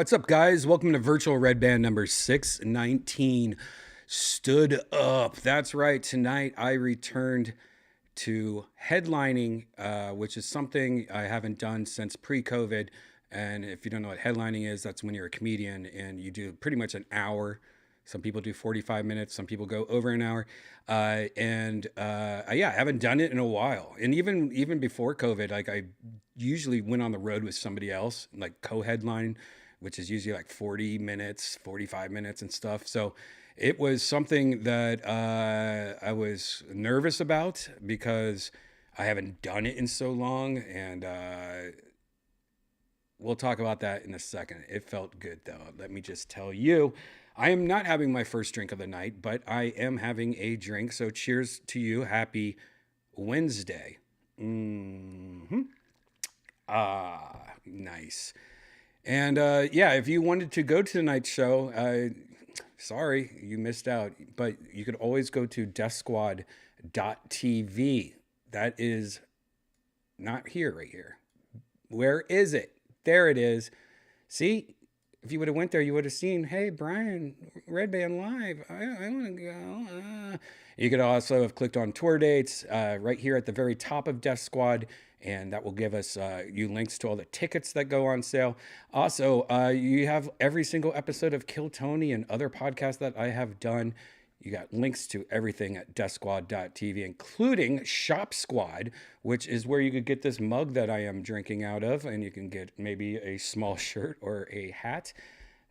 What's up, guys? Welcome to Virtual Redban number 619. Stood up. That's right. Tonight I returned to headlining, which is something I haven't done since pre-COVID. And if you don't know what headlining is, that's when you're a comedian and you do pretty much an hour. Some people do 45 minutes. Some people go over an hour. Yeah, I haven't done it in a while. And even before COVID, like I usually went on the road with somebody else, like co-headline, which is usually like 40 minutes, 45 minutes and stuff. So it was something that I was nervous about because I haven't done it in so long. And we'll talk about that in a second. It felt good though. Let me just tell you, I am not having my first drink of the night, but I am having a drink. So cheers to you. Happy Wednesday. Nice. And yeah, if you wanted to go to tonight's show, sorry, you missed out. But you could always go to deathsquad.tv. That is not here, right here. Where is it? There it is. See, if you would have went there, you would have seen, hey, Brian, Redban Live. I want to go. You could also have clicked on tour dates right here at the very top of Death Squad, and that will give us you links to all the tickets that go on sale. Also, you have every single episode of Kill Tony and other podcasts that I have done. You got links to everything at deathsquad.tv, including Shop Squad, which is where you could get this mug that I am drinking out of, and you can get maybe a small shirt or a hat.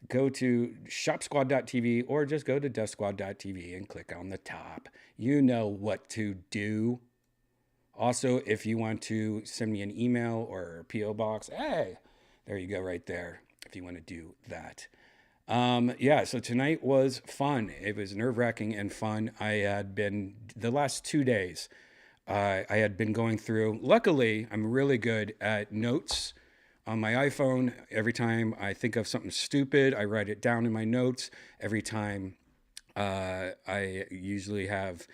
Go to shopsquad.tv or just go to deathsquad.tv and click on the top. You know what to do. Also, if you want to send me an email or a P.O. box, hey, there you go right there, if you want to do that. Yeah, so tonight was fun. It was nerve-wracking and fun. I had been, the last 2 days, I had been going through, luckily, I'm really good at notes on my iPhone. Every time I think of something stupid, I write it down in my notes. Every time I usually have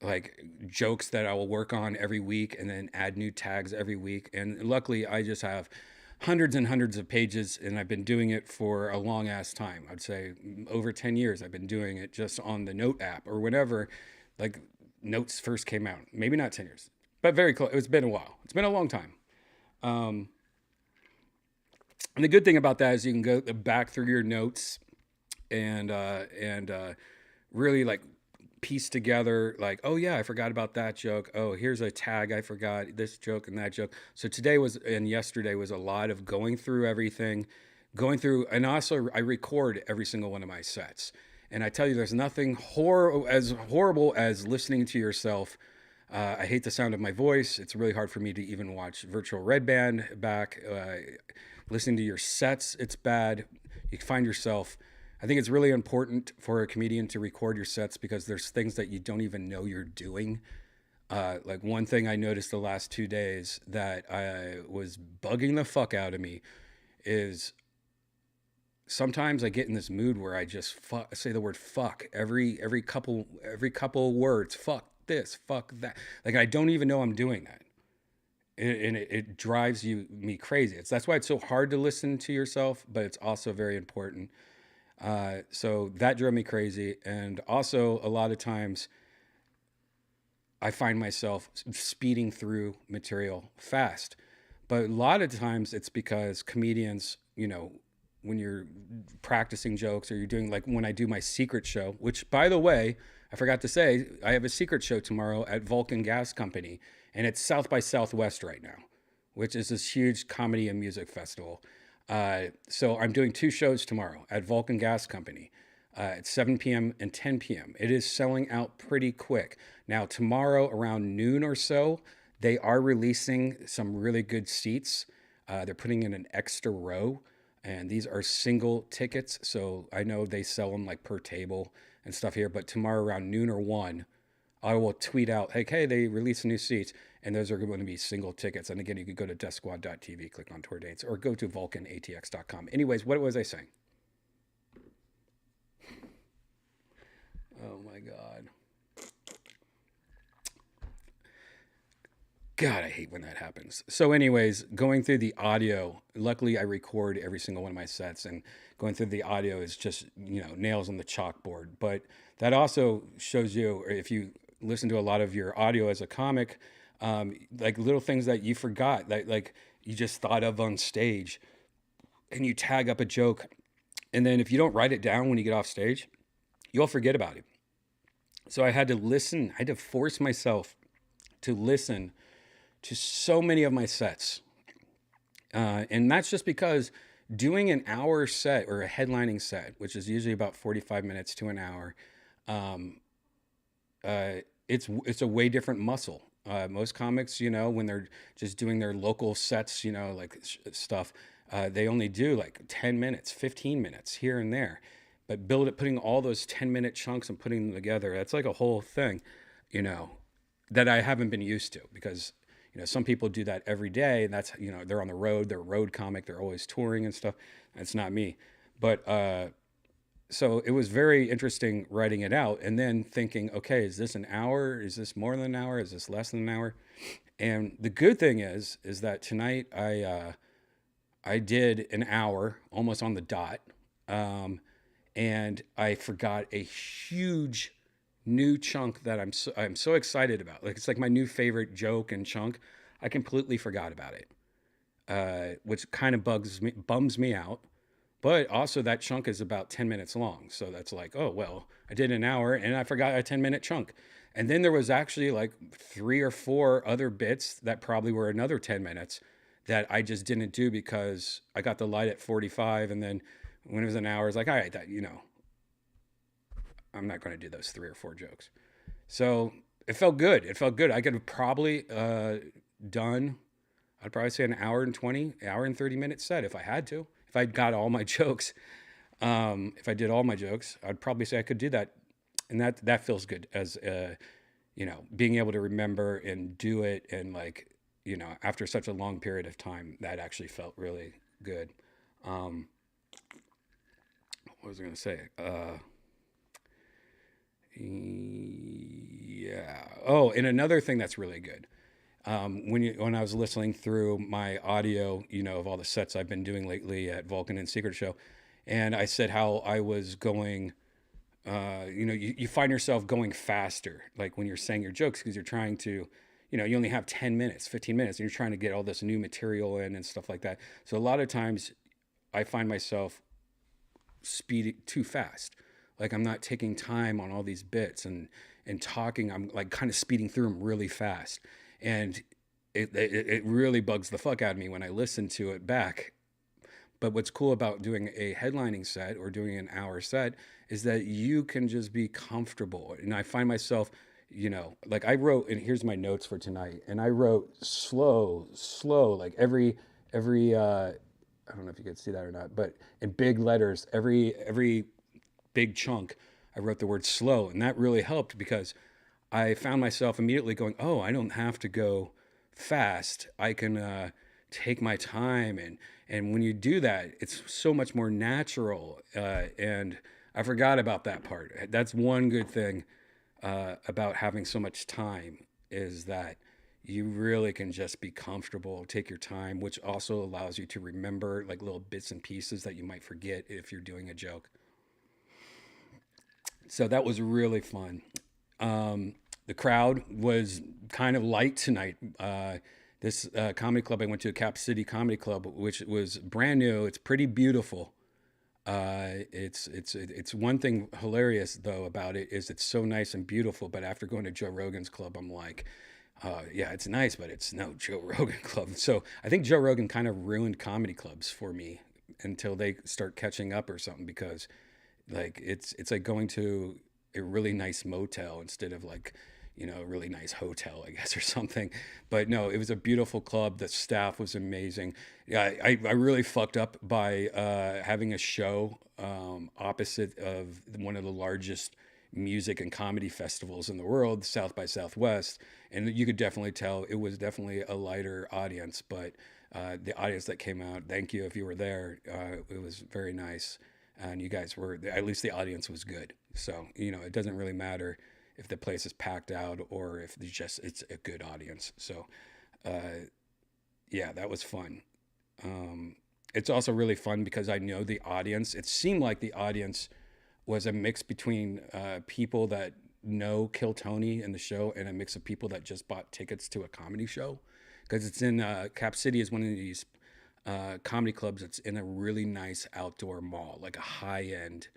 like jokes that I will work on every week and then add new tags every week. And luckily, I just have hundreds and hundreds of pages, and I've been doing it for a long ass time. I'd say over 10 years I've been doing it just on the Note app or whenever like Notes first came out. Maybe not 10 years, but very close. It's been a while. It's been a long time. And the good thing about that is you can go back through your notes and really like piece together like, oh yeah, I forgot about that joke. Oh, here's a tag. I forgot this joke and that joke. So today was, and yesterday was a lot of going through everything, going through, and also I record every single one of my sets. And I tell you, there's nothing as horrible as listening to yourself. I hate the sound of my voice. It's really hard for me to even watch Virtual Redban back. Listening to your sets, it's bad. You find yourself, I think it's really important for a comedian to record your sets because there's things that you don't even know you're doing. Like one thing I noticed the last 2 days that was bugging the fuck out of me is sometimes I get in this mood where I just say the word fuck every couple words. Fuck this, fuck that. Like I don't even know I'm doing that. And it drives me crazy. That's why it's so hard to listen to yourself, but it's also very important. So that drove me crazy. And also a lot of times I find myself speeding through material fast, but a lot of times it's because comedians, you know, when you're practicing jokes or you're doing like when I do my secret show, which by the way, I forgot to say, I have a secret show tomorrow at Vulcan Gas Company, and it's South by Southwest right now, which is this huge comedy and music festival. So I'm doing 2 shows tomorrow at Vulcan Gas Company at 7 p.m. and 10 p.m. It is selling out pretty quick. Now, tomorrow around noon or so, they are releasing some really good seats. They're putting in an extra row, and these are single tickets. So I know they sell them like per table and stuff here, but tomorrow around noon or 1, I will tweet out, like, hey, they released new seats, and those are going to be single tickets. And again, you can go to deathsquad.tv, click on tour dates, or go to vulcanatx.com. Anyways, what was I saying? Oh my God. God, I hate when that happens. So, anyways, going through the audio, luckily I record every single one of my sets, and going through the audio is just, nails on the chalkboard. But that also shows you, or if you listen to a lot of your audio as a comic, like little things that you forgot, that like you just thought of on stage, and you tag up a joke. And then if you don't write it down when you get off stage, you'll forget about it. So I had to listen, I had to force myself to listen to so many of my sets. And that's just because doing an hour set or a headlining set, which is usually about 45 minutes to an hour, um, it's a way different muscle. Most comics, when they're just doing their local sets, like stuff, they only do like 10 minutes, 15 minutes here and there. But putting all those 10-minute chunks and putting them together, that's like a whole thing, you know, that I haven't been used to, because some people do that every day, and that's they're on the road, they're a road comic, they're always touring and stuff. That's not me. But so it was very interesting writing it out and then thinking, okay, is this an hour? Is this more than an hour? Is this less than an hour? And the good thing is that tonight I did an hour almost on the dot, and I forgot a huge new chunk that I'm so excited about. Like, it's like my new favorite joke and chunk. I completely forgot about it, which kind of bums me out. But also that chunk is about 10 minutes long. So that's like, oh, well, I did an hour and I forgot a 10-minute chunk. And then there was actually like 3 or 4 other bits that probably were another 10 minutes that I just didn't do because I got the light at 45. And then when it was an hour, it's like, all right, I'm not going to do those 3 or 4 jokes. So it felt good. It felt good. I could have probably done, I'd probably say an hour and 20, hour and 30-minute set if I had to. If I got all my jokes, if I did all my jokes, I'd probably say I could do that. And that feels good as, being able to remember and do it. And like, after such a long period of time, that actually felt really good. What was I going to say? Yeah. Oh, and another thing that's really good. When I was listening through my audio, of all the sets I've been doing lately at Vulcan and Secret Show, and I said how I was going, you find yourself going faster, like when you're saying your jokes, because you're trying to, you only have 10 minutes, 15 minutes, and you're trying to get all this new material in and stuff like that. So a lot of times I find myself speeding too fast. Like, I'm not taking time on all these bits and talking. I'm like kind of speeding through them really fast. And it really bugs the fuck out of me when I listen to it back. But what's cool about doing a headlining set or doing an hour set is that you can just be comfortable. And I find myself, like I wrote, and here's my notes for tonight. And I wrote slow, like every I don't know if you could see that or not, but in big letters, every big chunk, I wrote the word slow. And that really helped because I found myself immediately going, oh, I don't have to go fast. I can take my time. And when you do that, it's so much more natural. And I forgot about that part. That's one good thing about having so much time, is that you really can just be comfortable, take your time, which also allows you to remember like little bits and pieces that you might forget if you're doing a joke. So that was really fun. The crowd was kind of light tonight. This comedy club I went to, Cap City Comedy Club, which was brand new. It's pretty beautiful. It's one thing hilarious though about it is it's so nice and beautiful. But after going to Joe Rogan's club, I'm like, yeah, it's nice, but it's no Joe Rogan club. So I think Joe Rogan kind of ruined comedy clubs for me until they start catching up or something, because like it's like going to a really nice motel instead of like, a really nice hotel, I guess, or something. But no, it was a beautiful club. The staff was amazing. Yeah, I really fucked up by having a show opposite of one of the largest music and comedy festivals in the world, South by Southwest. And you could definitely tell it was definitely a lighter audience, but the audience that came out, thank you if you were there. It was very nice. And you guys were, at least the audience was good. So, it doesn't really matter if the place is packed out or if it's a good audience. So Yeah, that was fun. It's also really fun because I know the audience. It seemed like the audience was a mix between people that know Kill Tony and the show and a mix of people that just bought tickets to a comedy show. Because it's in Cap City is one of these comedy clubs that's in a really nice outdoor mall, like a high end,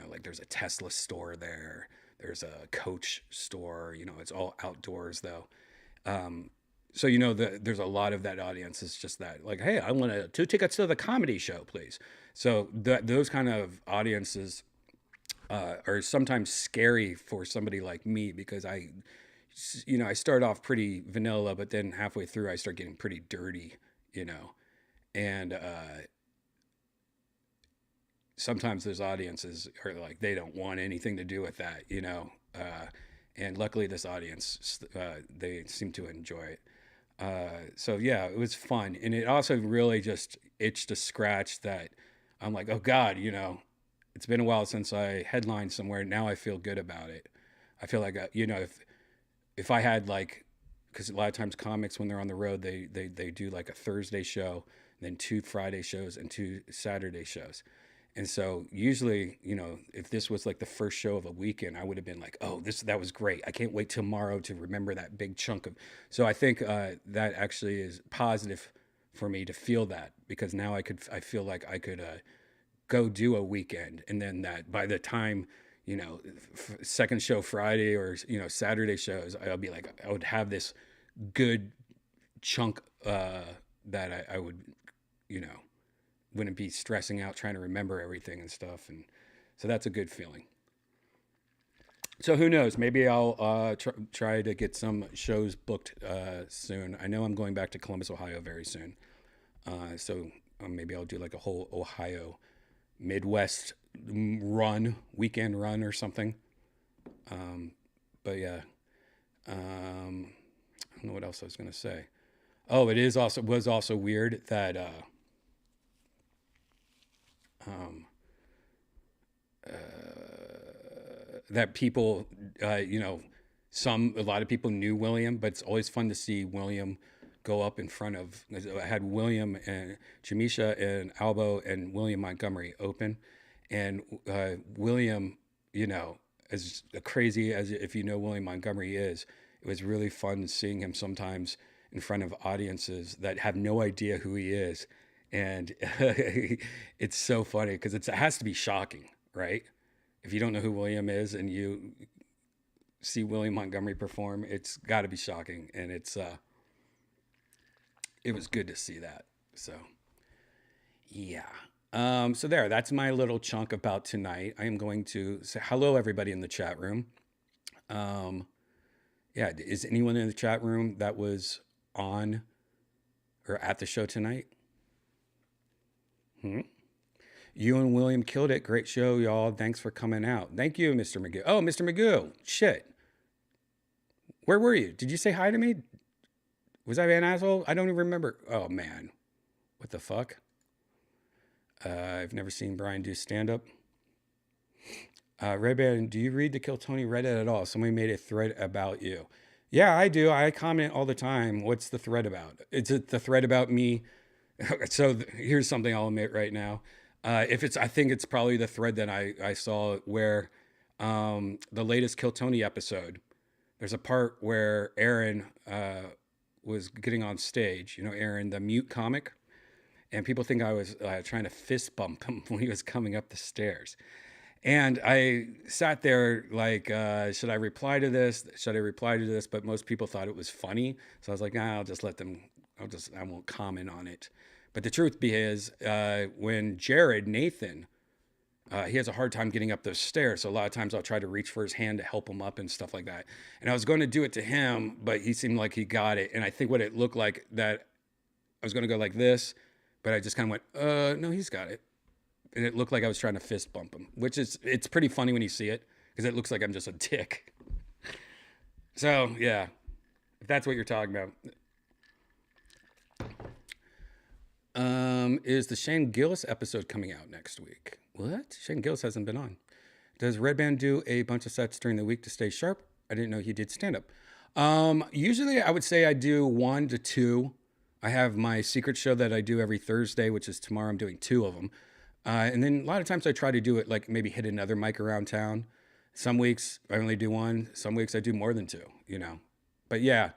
like there's a Tesla store there. There's a Coach store, it's all outdoors though. So there's a lot of that audience is just that like, hey, I want two tickets to the comedy show, please. So those kind of audiences are sometimes scary for somebody like me because I start off pretty vanilla, but then halfway through I start getting pretty dirty, and sometimes those audiences are like they don't want anything to do with that, and luckily this audience they seem to enjoy it. So yeah, it was fun, and it also really just itched a scratch that I'm like, oh God, it's been a while since I headlined somewhere. Now I feel good about it. I feel like if I had like, because a lot of times comics when they're on the road they do like a Thursday show, and then 2 Friday shows and 2 Saturday shows. And so usually, if this was like the first show of a weekend, I would have been like, "Oh, that was great! I can't wait tomorrow to remember that big chunk of." So I think that actually is positive for me to feel that because now I feel like I could go do a weekend, and then that by the time second show Friday or Saturday shows, I'll be like I would have this good chunk that I would you know wouldn't be stressing out trying to remember everything and stuff. And so that's a good feeling. So who knows? Maybe I'll try to get some shows booked soon. I know I'm going back to Columbus, Ohio very soon. So maybe I'll do like a whole Ohio Midwest weekend run or something. But yeah, I don't know what else I was going to say. Oh, was also weird that um, that people, a lot of people knew William, but it's always fun to see William go up in front of. I had William and Jamisha and Albo and William Montgomery open, and William, as crazy as if William Montgomery is, it was really fun seeing him sometimes in front of audiences that have no idea who he is, and it's so funny because it has to be shocking, right? If you don't know who William is and you see William Montgomery perform, it's got to be shocking, and it was good to see that. So yeah. So that's my little chunk about tonight. I am going to say hello, everybody in the chat room. Yeah, is anyone in the chat room that was on or at the show tonight? You and William killed it. Great show, y'all. Thanks for coming out. Thank you, Mr. Magoo. Oh, Mr. Magoo. Shit. Where were you? Did you say hi to me? Was I an asshole? I don't even remember. Oh, man. What the fuck? I've never seen Brian do stand-up. Redban, do you read the Kill Tony Reddit at all? Somebody made a thread about you. Yeah, I do. I comment all the time. What's the thread about? It's the thread about me. So here's something I'll admit right now. I think it's probably the thread that I saw where the latest Kill Tony episode, there's a part where Aaron was getting on stage, Aaron, the mute comic, and people think I was trying to fist bump him when he was coming up the stairs. And I sat there like, should I reply to this? Should I reply to this? But most people thought it was funny. So I was like, I'll just let them, I won't comment on it. But the truth is, when Nathan, he has a hard time getting up those stairs. So a lot of times I'll try to reach for his hand to help him up and stuff like that. And I was going to do it to him, but he seemed like he got it. And I think what it looked like that I was going to go like this, but I just kind of went, no, he's got it. And it looked like I was trying to fist bump him, it's pretty funny when you see it because it looks like I'm just a dick. So yeah, if that's what you're talking about. Is the Shane Gillis episode coming out next week? What? Shane Gillis hasn't been on. Does Redban do a bunch of sets during the week to stay sharp? I didn't know he did stand up. Usually I would say I do 1 to 2. I have my secret show that I do every Thursday, which is tomorrow. I'm doing 2 of them. And then a lot of times I try to do it like maybe hit another mic around town. Some weeks I only do one. Some weeks I do more than two, you know. But yeah,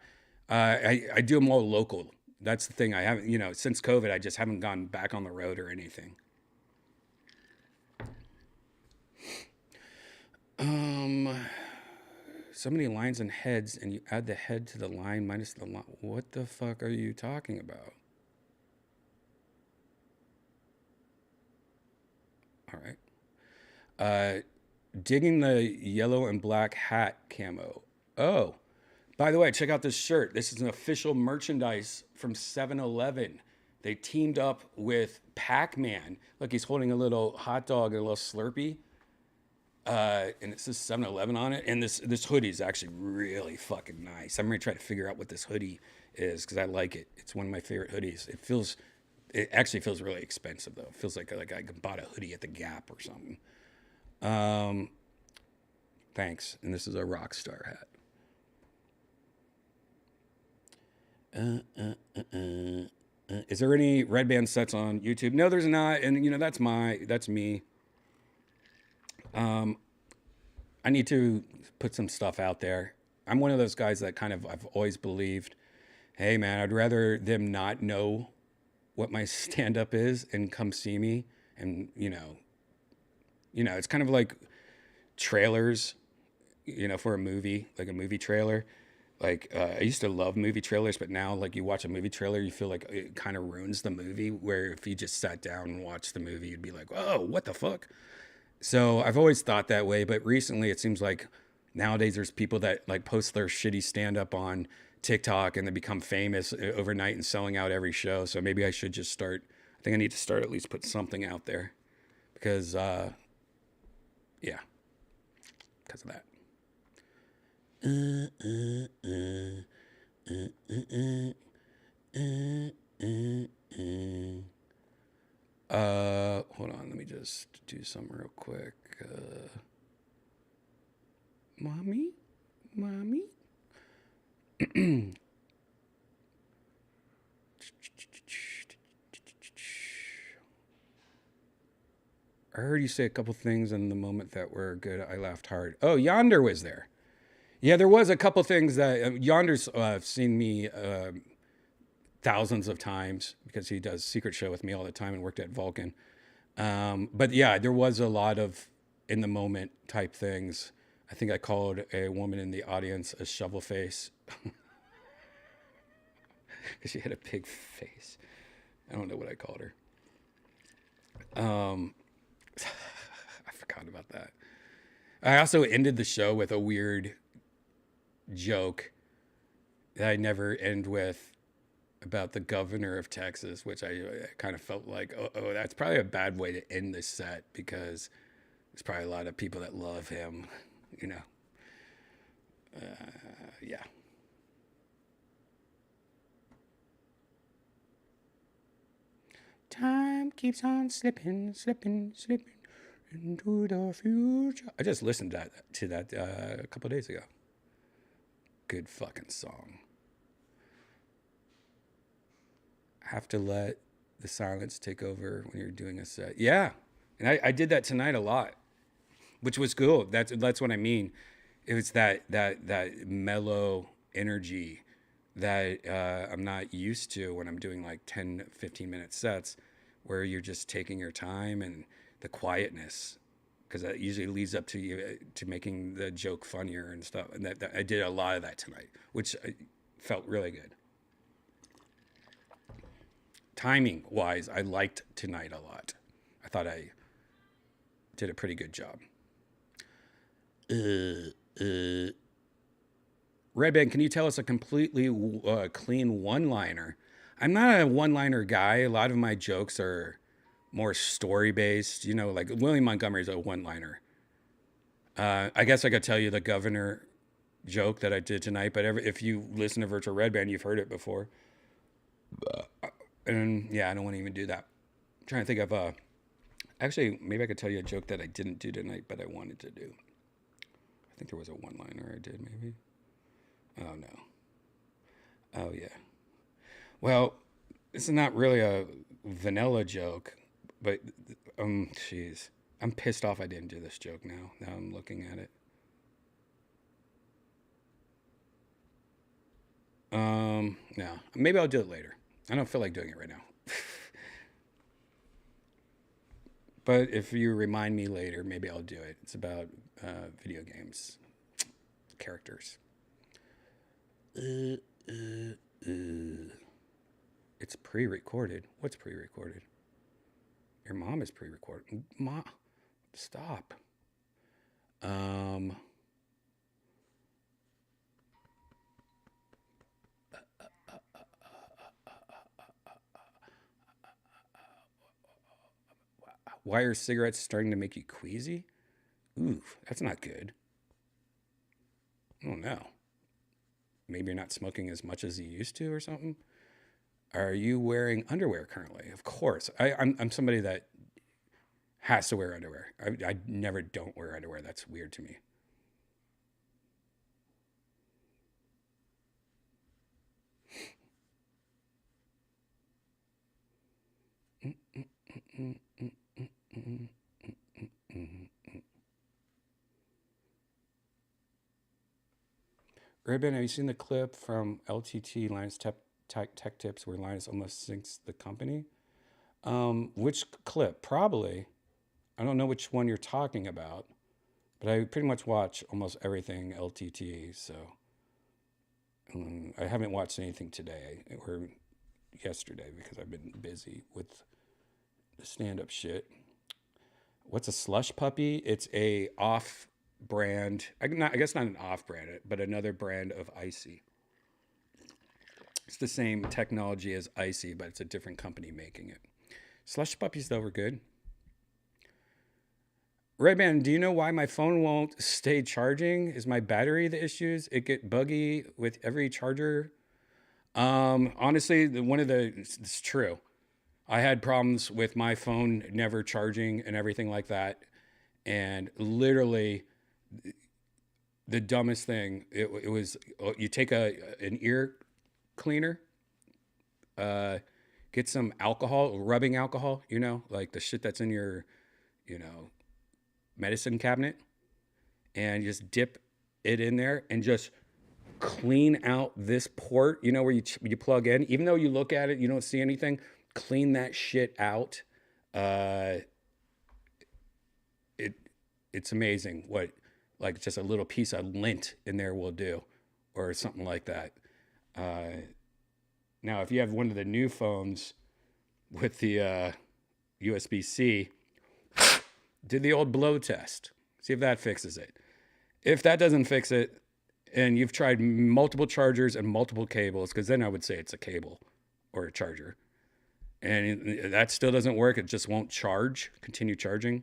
I do them all local. That's the thing. I haven't, since COVID, I just haven't gone back on the road or anything. Um, so many lines and heads, and you add the head to the line minus the line. What the fuck are you talking about? All right. Uh, digging the yellow and black hat camo. Oh, by the way, check out this shirt. This is an official merchandise from 7-Eleven. They teamed up with Pac-Man. Look, he's holding a little hot dog and a little Slurpee. And it says 7-Eleven on it. And this hoodie is actually really fucking nice. I'm gonna try to figure out what this hoodie is because I like it. It's one of my favorite hoodies. It actually feels really expensive though. It feels like I bought a hoodie at the Gap or something. Um, thanks. And this is a rock star hat. Is there any Redban sets on YouTube? No, there's not. And that's me. I need to put some stuff out there. I'm one of those guys that I've always believed, hey man, I'd rather them not know what my stand up is and come see me. And it's kind of like trailers, for a movie, like a movie trailer. Like I used to love movie trailers, but now like you watch a movie trailer, you feel like it kind of ruins the movie. Where if you just sat down and watched the movie, you'd be like, "Oh, what the fuck?" So I've always thought that way, but recently it seems like nowadays there's people that like post their shitty stand up on TikTok and they become famous overnight and selling out every show. So maybe I should just start. I think I need to start at least put something out there because, yeah, because of that. Hold on, let me just do something real quick. Mommy? Mommy? I heard you say a couple things in the moment that were good. I laughed hard. Oh, Yonder was there. Yeah, there was a couple things that Yonder's seen me thousands of times because he does Secret Show with me all the time and worked at Vulcan. But yeah, there was a lot of in the moment type things. I think I called a woman in the audience a shovel face because she had a big face. I don't know what I called her. I forgot about that. I also ended the show with a weird joke that I never end with about the governor of Texas, which I kind of felt like, oh, that's probably a bad way to end this set because there's probably a lot of people that love him, yeah. Time keeps on slipping, slipping, slipping into the future. I just listened to that a couple days ago. Good fucking song. Have to let the silence take over when you're doing a set. Yeah, and I did that tonight a lot, which was cool. That's what I mean. It was that mellow energy that I'm not used to when I'm doing like 10, 15-minute sets where you're just taking your time and the quietness because that usually leads up to you to making the joke funnier and stuff. And that I did a lot of that tonight, which felt really good. Timing wise, I liked tonight a lot. I thought I did a pretty good job. Redban, can you tell us a completely clean one-liner? I'm not a one-liner guy. A lot of my jokes are more story-based. Like William Montgomery's a one-liner. I guess I could tell you the governor joke that I did tonight, but if you listen to Virtual Redban, you've heard it before. And yeah, I don't want to even do that. I'm trying to think of actually, maybe I could tell you a joke that I didn't do tonight, but I wanted to do. I think there was a one-liner I did, maybe. Oh no. Oh yeah. Well, this is not really a vanilla joke, but jeez, I'm pissed off I didn't do this joke now. Now I'm looking at it. No, maybe I'll do it later. I don't feel like doing it right now. But if you remind me later, maybe I'll do it. It's about video games characters. Uh, uh, uh. It's pre-recorded. What's pre-recorded? Your mom is pre-recorded. Ma, stop. Um, why are cigarettes starting to make you queasy? Ooh, that's not good. I don't know. Maybe you're not smoking as much as you used to or something. Are you wearing underwear currently? Of course. I'm somebody that has to wear underwear. I never don't wear underwear. That's weird to me. Redban, have you seen the clip from LTT Linus Tech Tips where Linus almost sinks the company? Which clip? Probably. I don't know which one you're talking about, but I pretty much watch almost everything LTT. So I haven't watched anything today or yesterday because I've been busy with the stand-up shit. What's a slush puppy? It's a off-brand. I guess not an off-brand, but another brand of icy. It's the same technology as icy, but it's a different company making it. Slush puppies though were good. Redman, do you know why my phone won't stay charging? Is my battery the issues? It get buggy with every charger. Honestly, it's true. I had problems with my phone never charging and everything like that. And literally, the dumbest thing, it was you take an ear cleaner, uh, get some alcohol, rubbing alcohol, like the shit that's in your, you know, medicine cabinet, and just dip it in there and just clean out this port, where you plug in. Even though you look at it, you don't see anything, clean that shit out. Uh, it it's amazing what like just a little piece of lint in there will do, or something like that. Uh, Now, if you have one of the new phones with the USB C, do the old blow test. See if that fixes it. If that doesn't fix it, and you've tried multiple chargers and multiple cables, because then I would say it's a cable or a charger, and that still doesn't work, it just won't continue charging,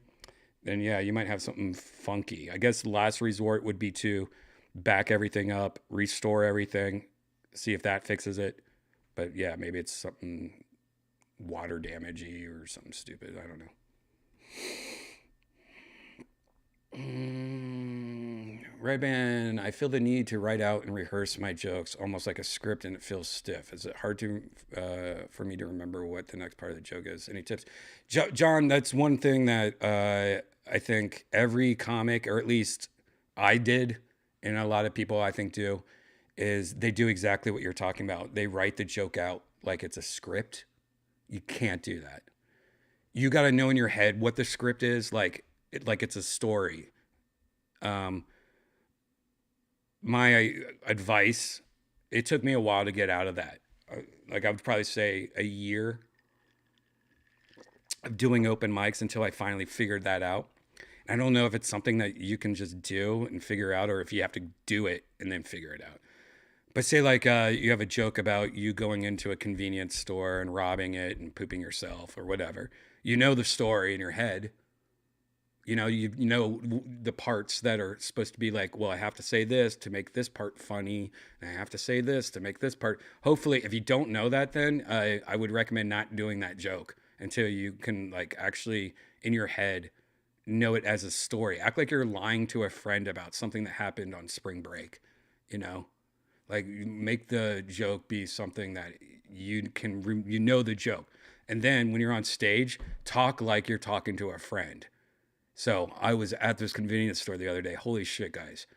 then yeah, you might have something funky. I guess the last resort would be to back everything up, restore everything, see if that fixes it. But yeah, maybe it's something water damagey or something stupid. I don't know. Redban, I feel the need to write out and rehearse my jokes almost like a script, and it feels stiff. Is it hard for me to remember what the next part of the joke is? Any tips? John, that's one thing that I think every comic, or at least I did, and a lot of people I think do, is they do exactly what you're talking about. They write the joke out like it's a script. You can't do that. You got to know in your head what the script is, like it's a story. Um, my advice, it took me a while to get out of that. Like I would probably say a year of doing open mics until I finally figured that out. I don't know if it's something that you can just do and figure out, or if you have to do it and then figure it out. But say like you have a joke about you going into a convenience store and robbing it and pooping yourself or whatever. You know the story in your head. You know the parts that are supposed to be like, well, I have to say this to make this part funny, and I have to say this to make this part. Hopefully, if you don't know that, then I would recommend not doing that joke until you can like actually in your head know it as a story. Act like you're lying to a friend about something that happened on spring break. You know, Like, you make the joke be something that you know the joke. And then when you're on stage, talk like you're talking to a friend. So I was at this convenience store the other day. Holy shit, guys.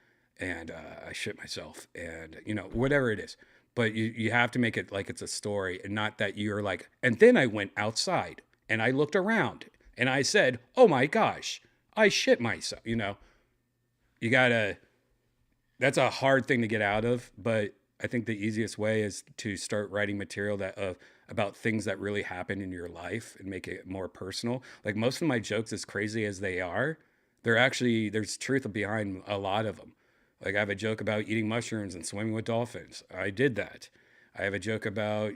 And I shit myself and, whatever it is. But you have to make it like it's a story and not that you're like, and then I went outside and I looked around and I said, oh my gosh, I shit myself. You gotta, that's a hard thing to get out of. But I think the easiest way is to start writing material about things that really happen in your life and make it more personal. Like most of my jokes, as crazy as they are, there's truth behind a lot of them. Like I have a joke about eating mushrooms and swimming with dolphins. I did that. I have a joke about,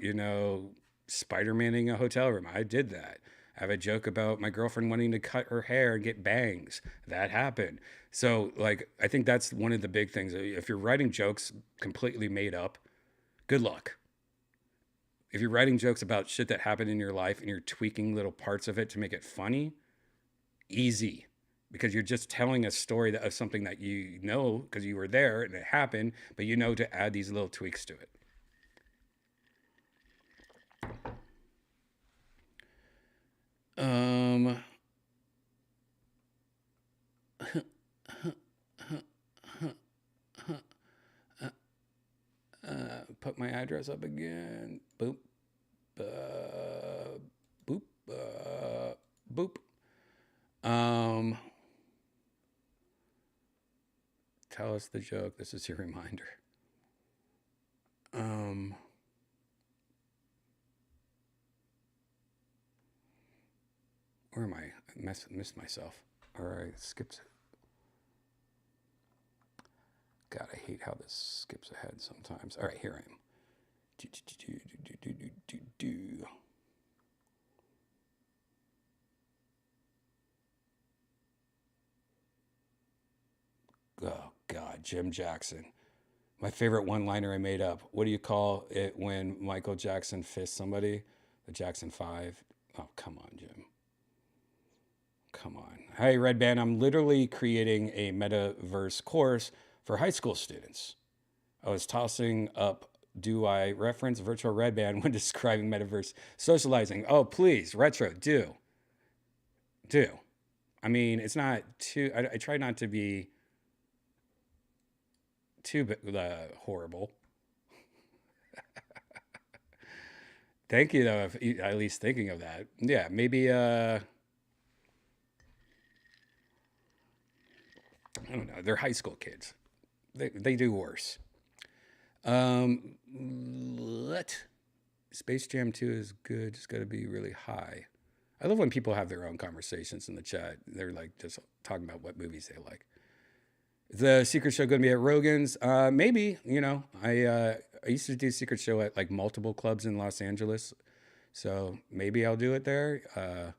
Spider-Maning a hotel room. I did that. I have a joke about my girlfriend wanting to cut her hair and get bangs. That happened. So, like, I think that's one of the big things. If you're writing jokes completely made up, good luck. If you're writing jokes about shit that happened in your life and you're tweaking little parts of it to make it funny, easy. Because you're just telling a story of something that you know because you were there and it happened, but you know to add these little tweaks to it. Um, put my address up again. Boop. Boop. Boop. Tell us the joke. This is your reminder. Where am I? I missed myself. All right, skipped. God, I hate how this skips ahead sometimes. All right, here I am. Oh, God, Jim Jackson. My favorite one-liner I made up. What do you call it when Michael Jackson fists somebody? The Jackson 5? Oh, come on, Jim. Come on. Hey, Redban, I'm literally creating a metaverse course for high school students. I was tossing up, do I reference virtual Redban when describing metaverse socializing? Oh, please, retro, do. I mean, it's not too, I try not to be too horrible. Thank you, though, if at least thinking of that. Yeah, maybe, I don't know. They're high school kids. They do worse. What? Space Jam 2 is good. It's got to be really high. I love when people have their own conversations in the chat. They're like just talking about what movies they like. Is the Secret Show going to be at Rogan's? Maybe. I used to do Secret Show at like multiple clubs in Los Angeles, so maybe I'll do it there.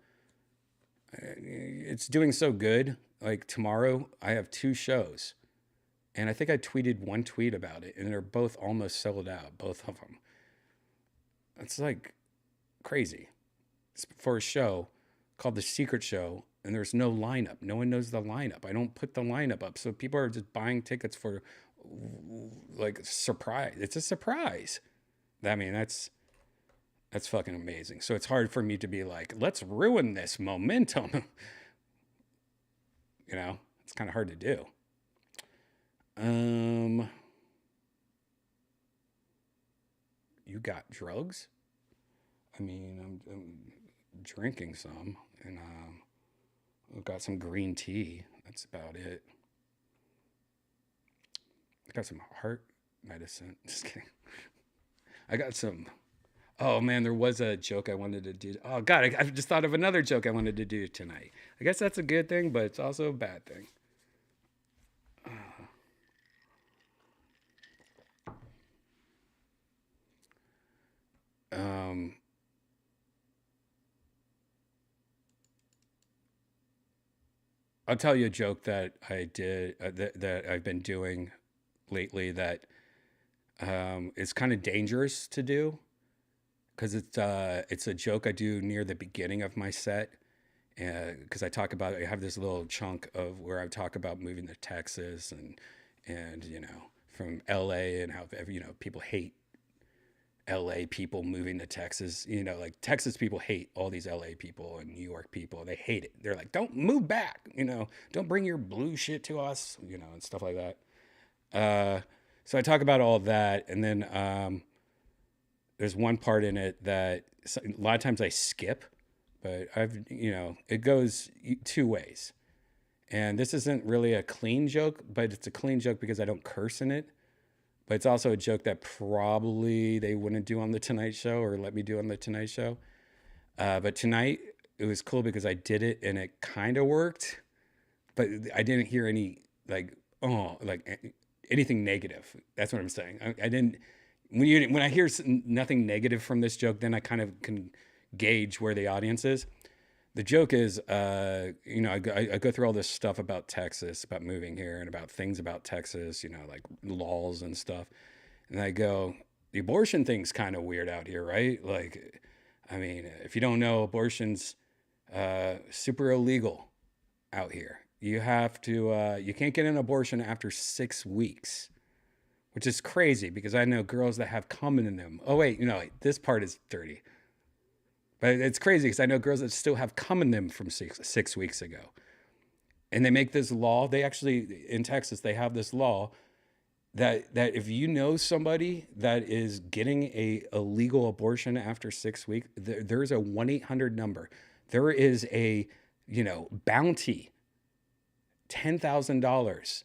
It's doing so good. Like tomorrow, I have 2 shows, and I think I tweeted one tweet about it, and they're both almost sold out, both of them. It's like crazy. It's for a show called The Secret Show, and there's no lineup. No one knows the lineup. I don't put the lineup up, so people are just buying tickets for like surprise. It's a surprise. I mean, that's fucking amazing. So it's hard for me to be like, let's ruin this momentum. It's kind of hard to do. You got drugs? I mean, I'm drinking some, and I've got some green tea. That's about it. I got some heart medicine. Just kidding. I got some. Oh man, there was a joke I wanted to do. Oh God, I just thought of another joke I wanted to do tonight. I guess that's a good thing, but it's also a bad thing. I'll tell you a joke that I did that I've been doing lately that is kind of dangerous to do because it's a joke I do near the beginning of my set because I have this little chunk of where I talk about moving to Texas and from LA and how, you know, people hate LA people moving to Texas. You know, like Texas people hate all these LA people and New York people. They hate it. They're like, don't move back, you know, don't bring your blue shit to us, you know, and stuff like that. So I talk about all that. And then there's one part in it that a lot of times I skip, but you know, it goes two ways. And this isn't really a clean joke, but it's a clean joke because I don't curse in it. But it's also a joke that probably they wouldn't do on the Tonight Show or let me do on the Tonight Show. But tonight it was cool because I did it and it kind of worked, but I didn't hear any like anything negative. That's what I'm saying. I didn't when I hear nothing negative from this joke, then I kind of can gauge where the audience is. The joke is, you know, I go through all this stuff about Texas, about moving here, and about things about Texas, you know, like laws and stuff. And I go, the abortion thing's kind of weird out here, right? Like, I mean, if you don't know, abortion's super illegal out here. You have to, you can't get an abortion after 6 weeks, which is crazy because I know girls that have cum in them. Oh, wait, you know, this part is dirty. But it's crazy because I know girls that still have cum in them from six weeks ago. And they make this law. They actually, in Texas, they have this law that if you know somebody that is getting a illegal abortion after 6 weeks, there's a 1-800 number. There is a, you know, bounty, $10,000.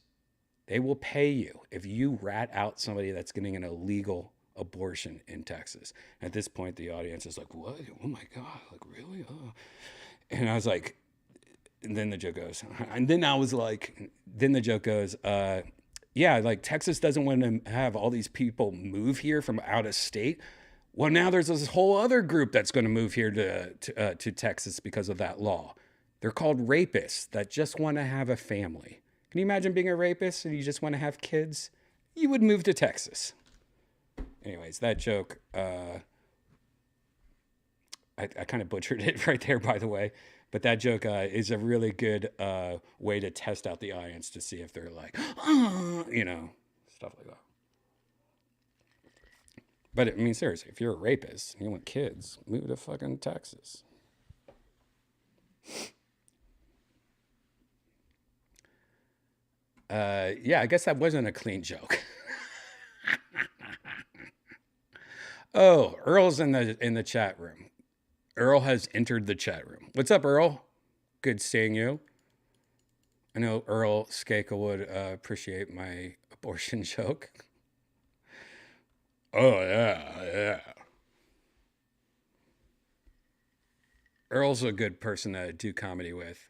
They will pay you if you rat out somebody that's getting an illegal abortion in Texas. At this point, the audience is like, what? Oh my God, like really? Oh. And I was like, and then the joke goes, and then I was like, then the joke goes, yeah, like Texas doesn't want to have all these people move here from out of state. Well, now there's this whole other group that's going to move here to Texas because of that law. They're called rapists that just want to have a family. Can you imagine being a rapist and you just want to have kids? You would move to Texas. Anyways, that joke, I kind of butchered it right there, by the way. But that joke is a really good way to test out the audience to see if they're like, you know, stuff like that. But I mean, seriously, if you're a rapist and you want kids, move to fucking Texas. Yeah, I guess that wasn't a clean joke. Oh, Earl's in the chat room. Earl has entered the chat room. What's up, Earl? Good seeing you. I know Earl Skakel would appreciate my abortion joke. Oh, yeah. Earl's a good person to do comedy with.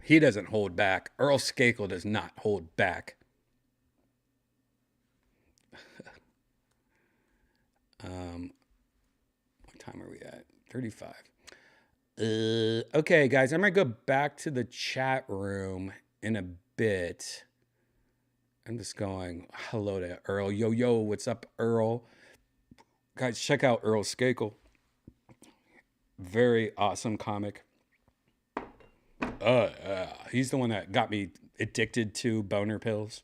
He doesn't hold back. Earl Skakel does not hold back. What time are we at? 35. Okay, guys, I'm going to go back to the chat room in a bit. I'm just going, hello to Earl. Yo, what's up, Earl? Guys, check out Earl Skakel. Very awesome comic. He's the one that got me addicted to boner pills.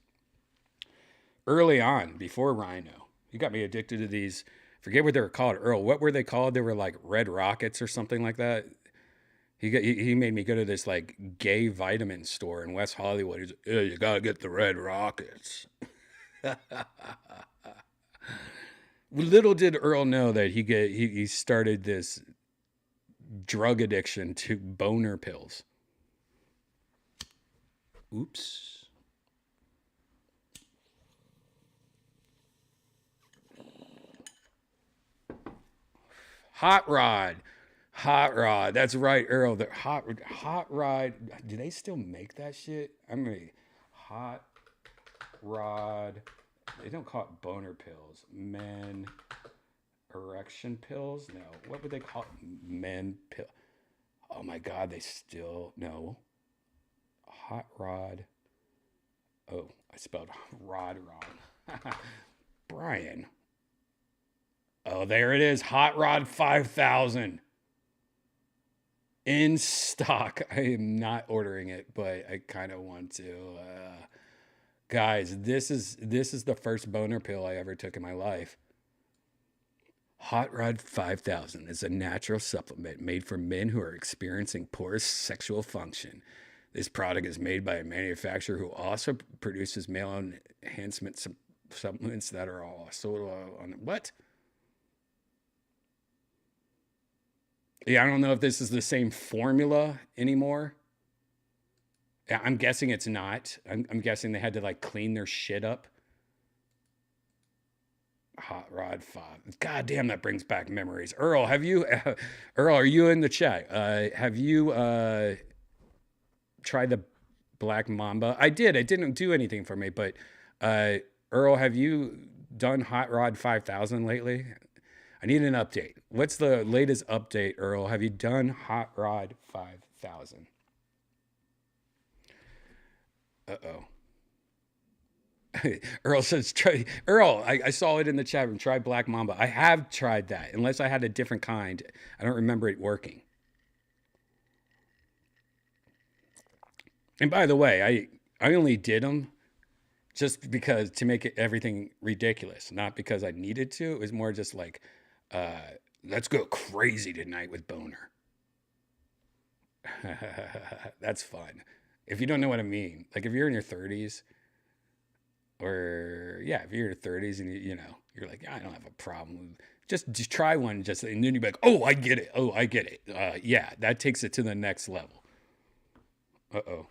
Early on, before Rhino. He got me addicted to these, forget what they were called, Earl. What were they called? They were like Red Rockets or something like that. He made me go to this like gay vitamin store in West Hollywood. He's like, yeah, you gotta get the Red Rockets. Little did Earl know that he started this drug addiction to boner pills. Oops. Hot Rod. That's right, Earl. The Hot Rod. Do they still make that shit? I mean, Hot Rod. They don't call it boner pills. Men erection pills? No. What would they call it? Men pill. Oh my God, they still no. Hot Rod. Oh, I spelled rod wrong. Brian. Oh, there it is. Hot Rod 5000. In stock. I am not ordering it, but I kind of want to. Guys, this is the first boner pill I ever took in my life. Hot Rod 5000 is a natural supplement made for men who are experiencing poor sexual function. This product is made by a manufacturer who also produces male enhancement supplements that are also on what? Yeah, I don't know if this is the same formula anymore. Yeah, I'm guessing it's not. I'm guessing they had to like clean their shit up. Hot Rod 5. God damn, that brings back memories. Earl, have you, Earl, are you in the chat? Have you tried the Black Mamba? I did. It didn't do anything for me, but uh, Earl, have you done Hot Rod 5000 lately? I need an update. What's the latest update, Earl? Have you done Hot Rod 5000? Uh oh. Earl says, try, Earl, I saw it in the chat room. Try Black Mamba. I have tried that, unless I had a different kind. I don't remember it working. And by the way, I only did them just because to make everything ridiculous, not because I needed to. It was more just like, uh, let's go crazy tonight with Boner. That's fun. If you don't know what I mean, like if you're in your 30s, or yeah, if you're in your 30s and you're like, yeah, I don't have a problem. Just try one, just and then you're like, oh, I get it. Oh, I get it. Yeah, that takes it to the next level. Uh oh.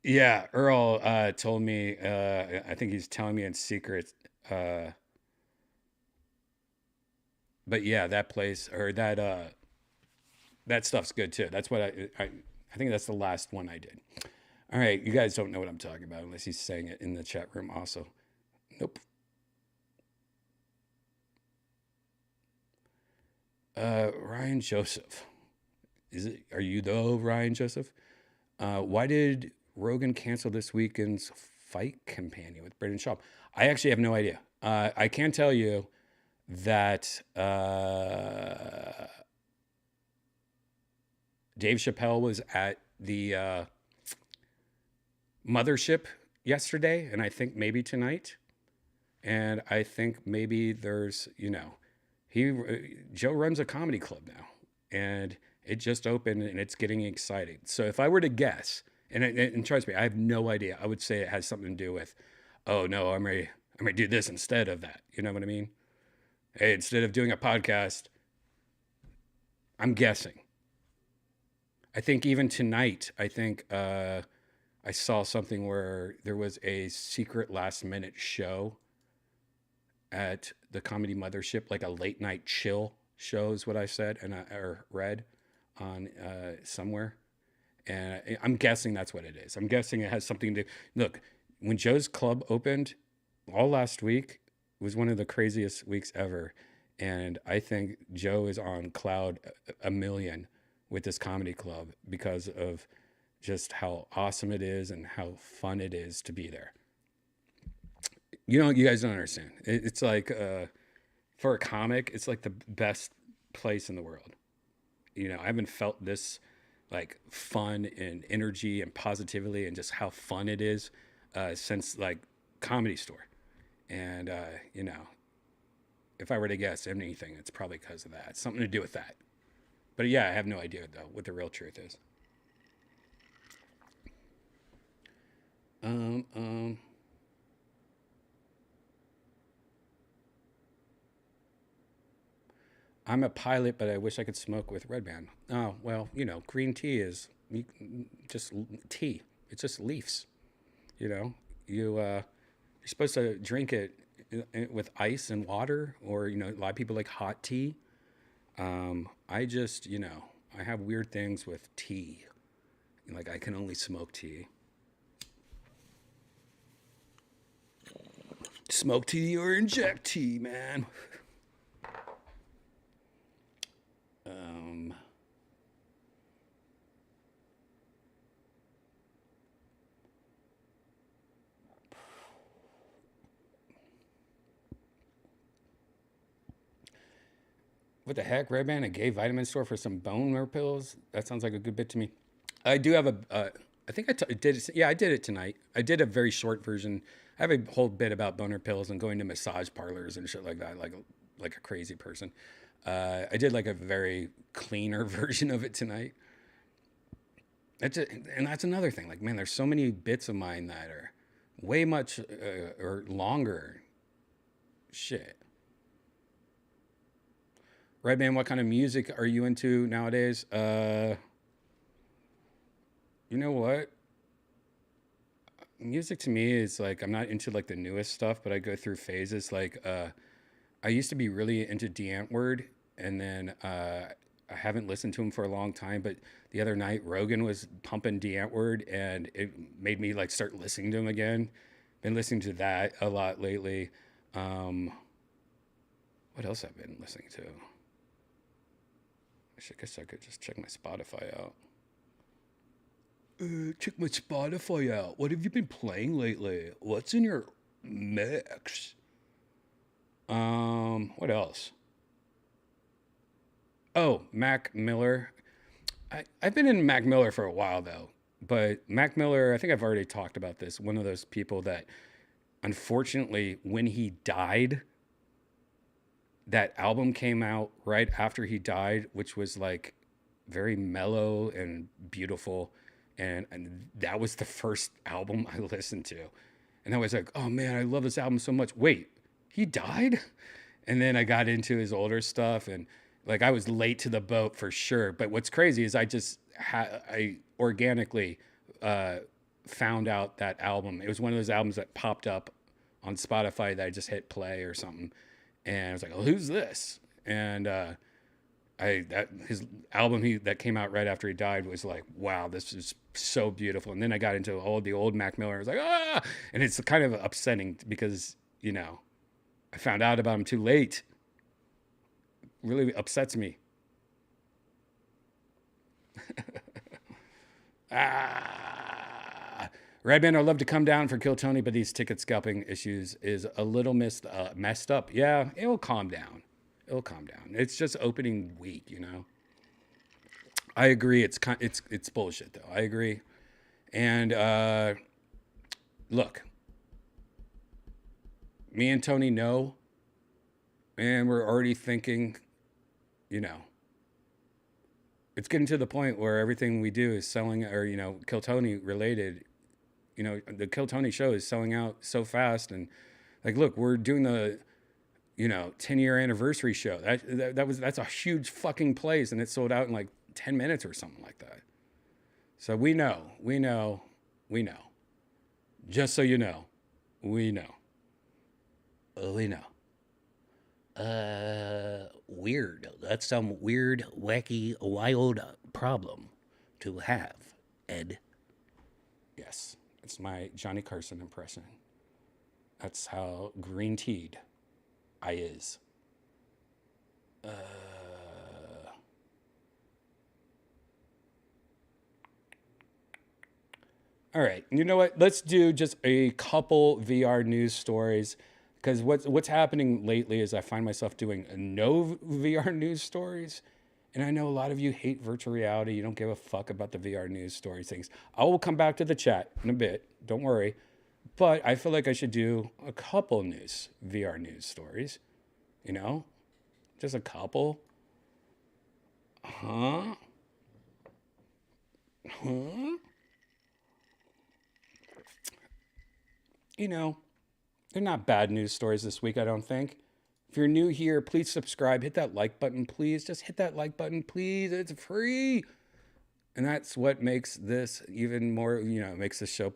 Yeah, Earl told me. I think he's telling me in secret. Uh, but yeah, that place or that stuff's good too. That's what I think that's the last one I did. All right, you guys don't know what I'm talking about unless he's saying it in the chat room also. Nope. Ryan Joseph. Are you though, Ryan Joseph? Why did Rogan cancel this weekend's fight companion with Braden Shaw? I actually have no idea. I can tell you that Dave Chappelle was at the mothership yesterday, and I think maybe tonight. And I think maybe there's, he Joe runs a comedy club now, and it just opened and it's getting exciting. So if I were to guess, and trust me, I have no idea. I would say it has something to do with, oh no, I'm ready to do this instead of that. You know what I mean? Hey, instead of doing a podcast, I'm guessing. I think even tonight, I think I saw something where there was a secret last minute show at the Comedy Mothership, like a late night chill show is what I said and or read on somewhere. And I'm guessing that's what it is. I'm guessing it has something to look. When Joe's club opened all last week was one of the craziest weeks ever. And I think Joe is on cloud a million with this comedy club because of just how awesome it is and how fun it is to be there. You guys don't understand. It's like for a comic, it's like the best place in the world. I haven't felt this like fun and energy and positivity and just how fun it is since like Comedy Store. And if I were to guess anything, it's probably because of that. It's something to do with that. But yeah, I have no idea though what the real truth is. Um, um, I'm a pilot, but I wish I could smoke with Redban. Oh, well, green tea is just tea. It's just leaves. You know, you're supposed to drink it with ice and water, or a lot of people like hot tea. I just, I have weird things with tea. Like I can only smoke tea. Smoke tea or inject tea, man. Um, what the heck, Redban? A gay vitamin store for some bone pills? That sounds like a good bit to me. I do have I think did it. Yeah, I did it tonight. I did a very short version. I have a whole bit about boner pills and going to massage parlors and shit like that, like a crazy person. I did like a very cleaner version of it tonight. And that's another thing. Like, man, there's so many bits of mine that are way much or longer. Shit. Redman, what kind of music are you into nowadays? You know what? Music to me is like I'm not into like the newest stuff, but I go through phases. Like I used to be really into D'Antwoord, and then I haven't listened to him for a long time. But the other night, Rogan was pumping D'Antwoord, and it made me like start listening to him again. Been listening to that a lot lately. Um, what else I've been listening to? I guess I could just check my Spotify out. Check my Spotify out. What have you been playing lately? What's in your mix? What else? Oh, Mac Miller. I've been in Mac Miller for a while though, but Mac Miller, I think I've already talked about this. One of those people that, unfortunately, when he died, that album came out right after he died, which was like very mellow and beautiful. And that was the first album I listened to. And I was like, oh man, I love this album so much. Wait, he died? And then I got into his older stuff, and like I was late to the boat for sure. But what's crazy is I organically found out that album. It was one of those albums that popped up on Spotify that I just hit play or something. And I was like, oh, who's this? And his album that came out right after he died was like, wow, this is so beautiful. And then I got into the old Mac Miller. I was like, ah, and it's kind of upsetting because I found out about him too late. Really upsets me. Redban, I'd love to come down for Kill Tony, but these ticket scalping issues is a little messed up. Yeah, it'll calm down. It'll calm down. It's just opening week. I agree. It's bullshit though. I agree. And look, me and Tony know, and we're already thinking, it's getting to the point where everything we do is selling, or Kill Tony related. The Kill Tony show is selling out so fast, and like, look, we're doing the 10-year anniversary show. That's a huge fucking place, and it sold out in like 10 minutes or something like that. So we know. Just so you know, we know. We know. Weird. That's some weird, wacky, wild problem to have, Ed. Yes, it's my Johnny Carson impression. That's how green teed I is. All right, you know what? Let's do just a couple VR news stories, because what's happening lately is I find myself doing no VR news stories, and I know a lot of you hate virtual reality. You don't give a fuck about the VR news story things. I will come back to the chat in a bit. Don't worry, but I feel like I should do a couple VR news stories. Just a couple. Huh? They're not bad news stories this week, I don't think. If you're new here, please subscribe. Hit that like button, please. Just hit that like button, please. It's free. And that's what makes this even more, makes this show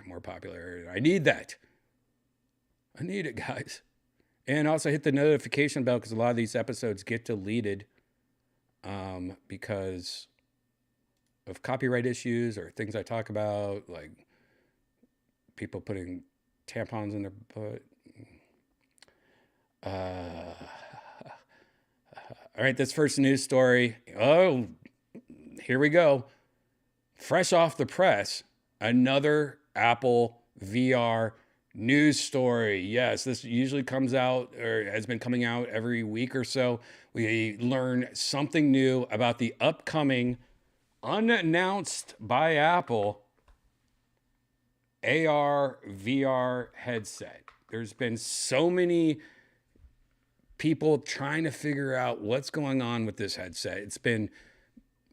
more popular. I need that. I need it, guys. And also hit the notification bell, because a lot of these episodes get deleted because of copyright issues or things I talk about, like people putting tampons in their butt. All right, this first news story. Oh, here we go. Fresh off the press, another Apple VR news story. Yes, this usually comes out, or has been coming out every week or so. We learn something new about the upcoming Unannounced by Apple, AR VR headset. There's been so many people trying to figure out what's going on with this headset. It's been,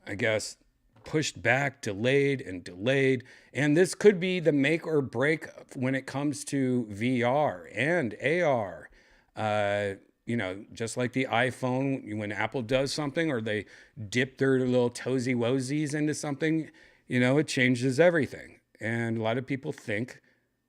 I guess, pushed back, delayed, and delayed. And this could be the make or break when it comes to VR and AR. Just like the iPhone, when Apple does something or they dip their little toesy woesies into something, it changes everything. And a lot of people think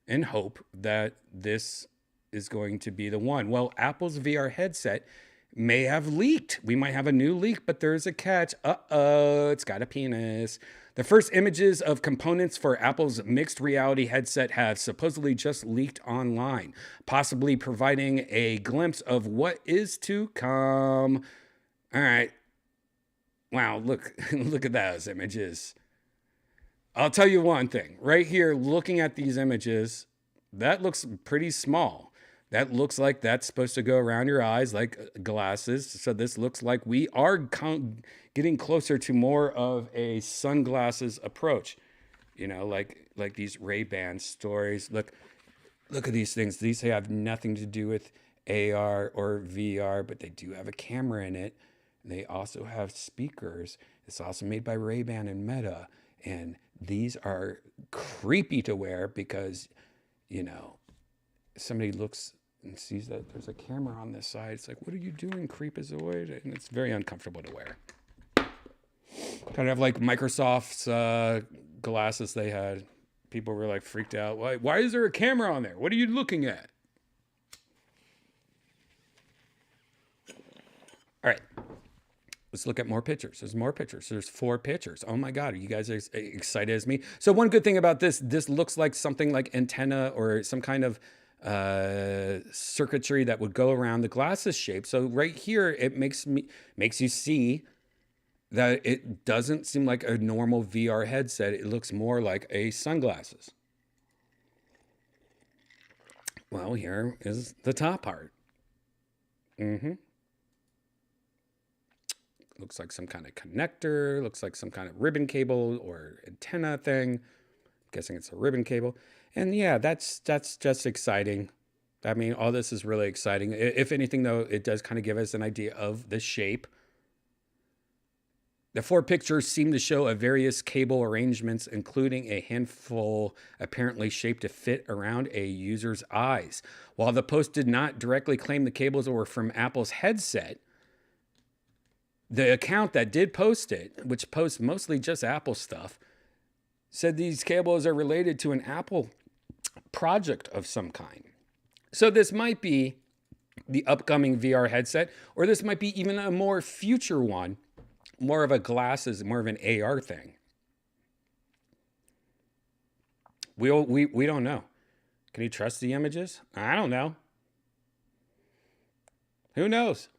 and hope that this is going to be the one. Well, Apple's VR headset may have leaked. We might have a new leak, but there's a catch. It's got a penis. The first images of components for Apple's mixed reality headset have supposedly just leaked online, possibly providing a glimpse of what is to come. All right. Wow, look at those images. I'll tell you one thing. Right here, looking at these images, that looks pretty small. That looks like that's supposed to go around your eyes like glasses. So this looks like we are getting closer to more of a sunglasses approach. Like these Ray-Ban stories. Look at these things. These have nothing to do with AR or VR, but they do have a camera in it. They also have speakers. It's also made by Ray-Ban and Meta. And these are creepy to wear because, somebody looks and sees that there's a camera on this side. It's like, what are you doing, creepazoid? And it's very uncomfortable to wear. Kind of like Microsoft's glasses they had. People were like freaked out. Why is there a camera on there? What are you looking at? All right. Let's look at more pictures. There's more pictures. There's 4 pictures. Oh my God, are you guys as excited as me? So one good thing about this looks like something like antenna or some kind of circuitry that would go around the glasses shape. So right here, it makes you see that it doesn't seem like a normal VR headset. It looks more like a sunglasses. Well, here is the top part. Looks like some kind of connector, looks like some kind of ribbon cable or antenna thing. I'm guessing it's a ribbon cable. And yeah, that's just exciting. I mean, all this is really exciting. If anything, though, it does kind of give us an idea of the shape. The 4 pictures seem to show various cable arrangements, including a handful apparently shaped to fit around a user's eyes. While the post did not directly claim the cables were from Apple's headset, the account that did post it, which posts mostly just Apple stuff, said these cables are related to an Apple project of some kind. So this might be the upcoming VR headset, or this might be even a more future one, more of a glasses, more of an AR thing. We don't know. Can you trust the images? I don't know. Who knows?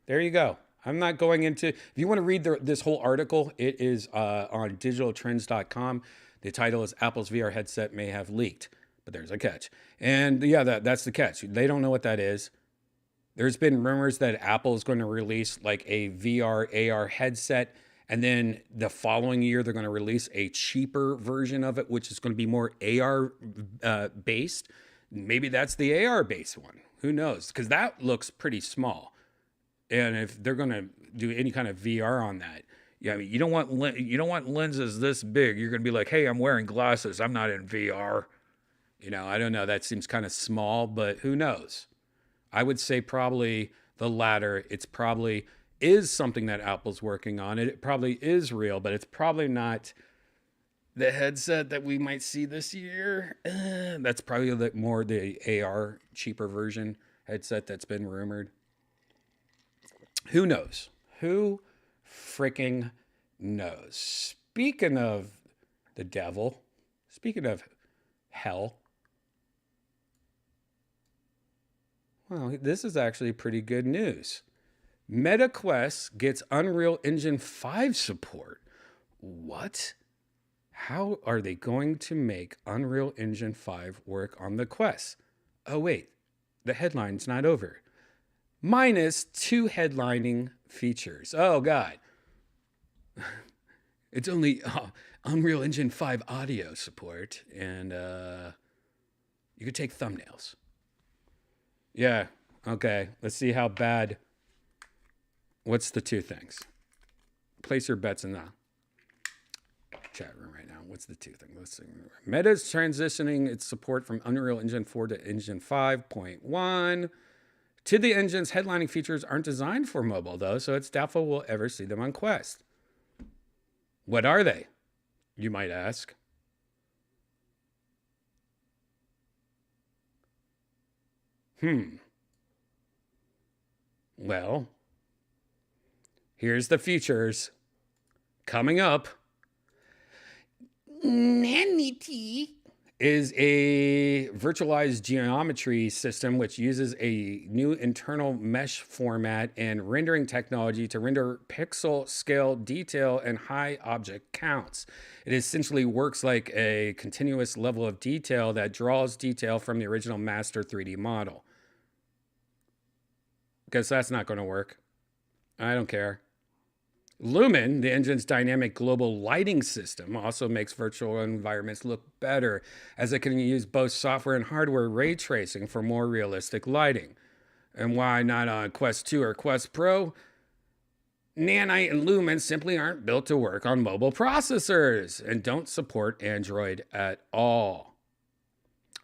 There you go. I'm not going into, if you want to read this whole article, it is on digitaltrends.com. The title is Apple's VR headset may have leaked, but there's a catch. And yeah, that's the catch. They don't know what that is. There's been rumors that Apple is going to release like a VR AR headset, and then the following year they're going to release a cheaper version of it, which is going to be more AR based. Maybe that's the AR based one. Who knows? Because that looks pretty small. And if they're going to do any kind of VR on that, yeah, I mean, you don't want lenses this big. You're going to be like, hey, I'm wearing glasses. I'm not in VR. I don't know. That seems kind of small, but who knows? I would say probably the latter. It's probably is something that Apple's working on. It probably is real, but it's probably not the headset that we might see this year. That's probably more the AR cheaper version headset that's been rumored. Who knows? Who freaking knows? Speaking of the devil, speaking of hell, well, this is actually pretty good news. Meta Quest gets Unreal Engine 5 support. What? How are they going to make Unreal Engine 5 work on the Quest? Oh, wait, the headline's not over. Minus 2 headlining features. Oh, God. It's only Unreal Engine 5 audio support, and you could take thumbnails. Yeah. Okay. Let's see how bad. What's the two things? Place your bets in the chat room right now. What's the two things? Let's see. Meta's transitioning its support from Unreal Engine 4 to Engine 5.1. To the engine's headlining features aren't designed for mobile, though, so it's doubtful we'll ever see them on Quest. What are they, you might ask? Well, here's the features coming up. Nanity is a virtualized geometry system which uses a new internal mesh format and rendering technology to render pixel scale detail and high object counts. It essentially works like a continuous level of detail that draws detail from the original master 3D model. Guess that's not going to work. I don't care. Lumen, the engine's dynamic global lighting system, also makes virtual environments look better, as it can use both software and hardware ray tracing for more realistic lighting. And why not on Quest 2 or Quest Pro? Nanite and Lumen simply aren't built to work on mobile processors and don't support Android at all.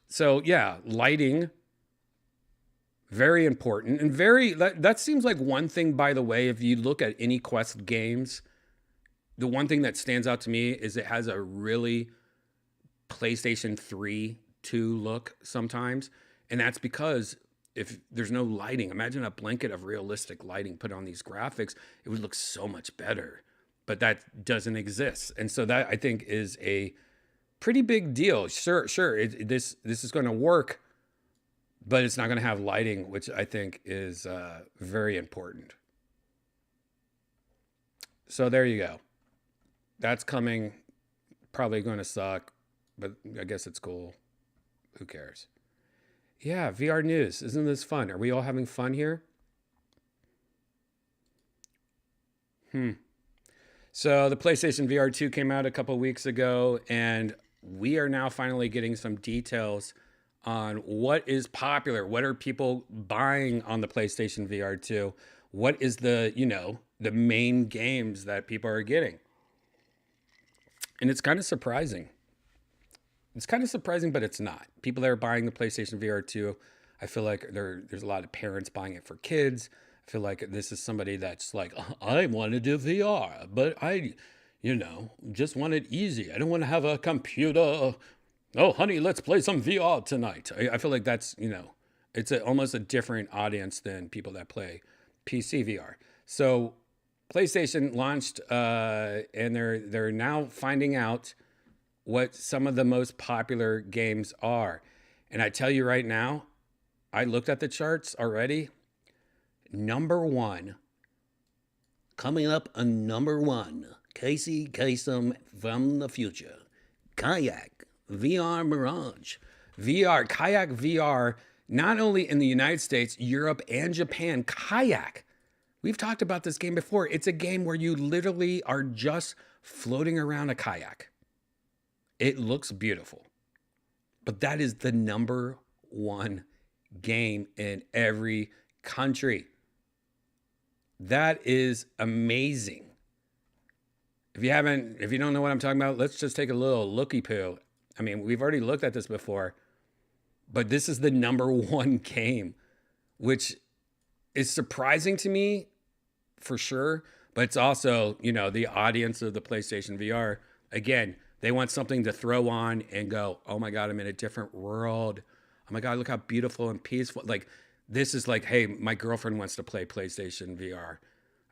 So yeah, lighting, very important, and that seems like one thing, by the way. If you look at any Quest games, the one thing that stands out to me is it has a really PlayStation 3 2 look sometimes, and that's because if there's no lighting, imagine a blanket of realistic lighting put on these graphics, it would look so much better, but that doesn't exist. And so that, I think, is a pretty big deal. Sure, this is going to work, but it's not going to have lighting, which I think is very important. So there you go. That's coming. Probably going to suck, but I guess it's cool. Who cares? Yeah, VR news. Isn't this fun? Are we all having fun here? So the PlayStation VR 2 came out a couple weeks ago, and we are now finally getting some details on what is popular. What are people buying on the PlayStation VR 2? What is the main games that people are getting? And it's kind of surprising. It's kind of surprising, but it's not. People that are buying the PlayStation VR 2, I feel like there's a lot of parents buying it for kids. I feel like this is somebody that's like, I want to do VR, but I just want it easy. I don't want to have a computer. Oh, honey, let's play some VR tonight. I feel like that's, it's almost a different audience than people that play PC VR. So PlayStation launched, and they're now finding out what some of the most popular games are. And I tell you right now, I looked at the charts already. Number one, coming up on number one, Casey Kasem from the future, Kayak VR Mirage. Kayak VR, not only in the United States, Europe, and Japan. Kayak. We've talked about this game before. It's a game where you literally are just floating around a kayak. It looks beautiful. But that is the number one game in every country. That is amazing. If you don't know what I'm talking about, let's just take a little looky-poo. I mean, we've already looked at this before, but this is the number one game, which is surprising to me for sure. But it's also, the audience of the PlayStation VR, again, they want something to throw on and go, oh my God, I'm in a different world. Oh my God, look how beautiful and peaceful. Like, this is like, hey, my girlfriend wants to play PlayStation VR.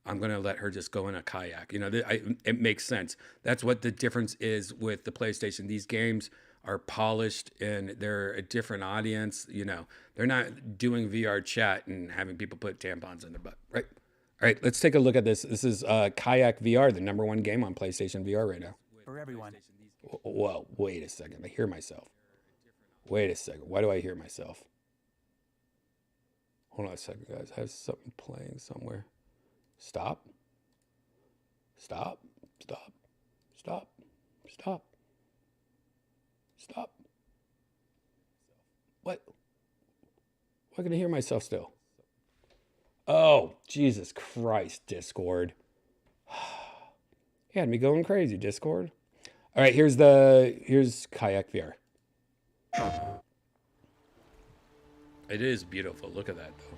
I'm going to let her just go in a kayak. It makes sense. That's what the difference is with the PlayStation. These games are polished and they're a different audience. They're not doing VR chat and having people put tampons in their butt, right? All right, let's take a look at this. This is Kayak VR, the number one game on PlayStation VR right now. For everyone. Whoa, wait a second. I hear myself. Wait a second. Why do I hear myself? Hold on a second, guys. I have something playing somewhere. Stop. Stop. Stop. Stop. What? I can hear myself still. Oh, Jesus Christ, Discord. You had me going crazy, Discord. All right, here's Kayak VR. It is beautiful. Look at that, though.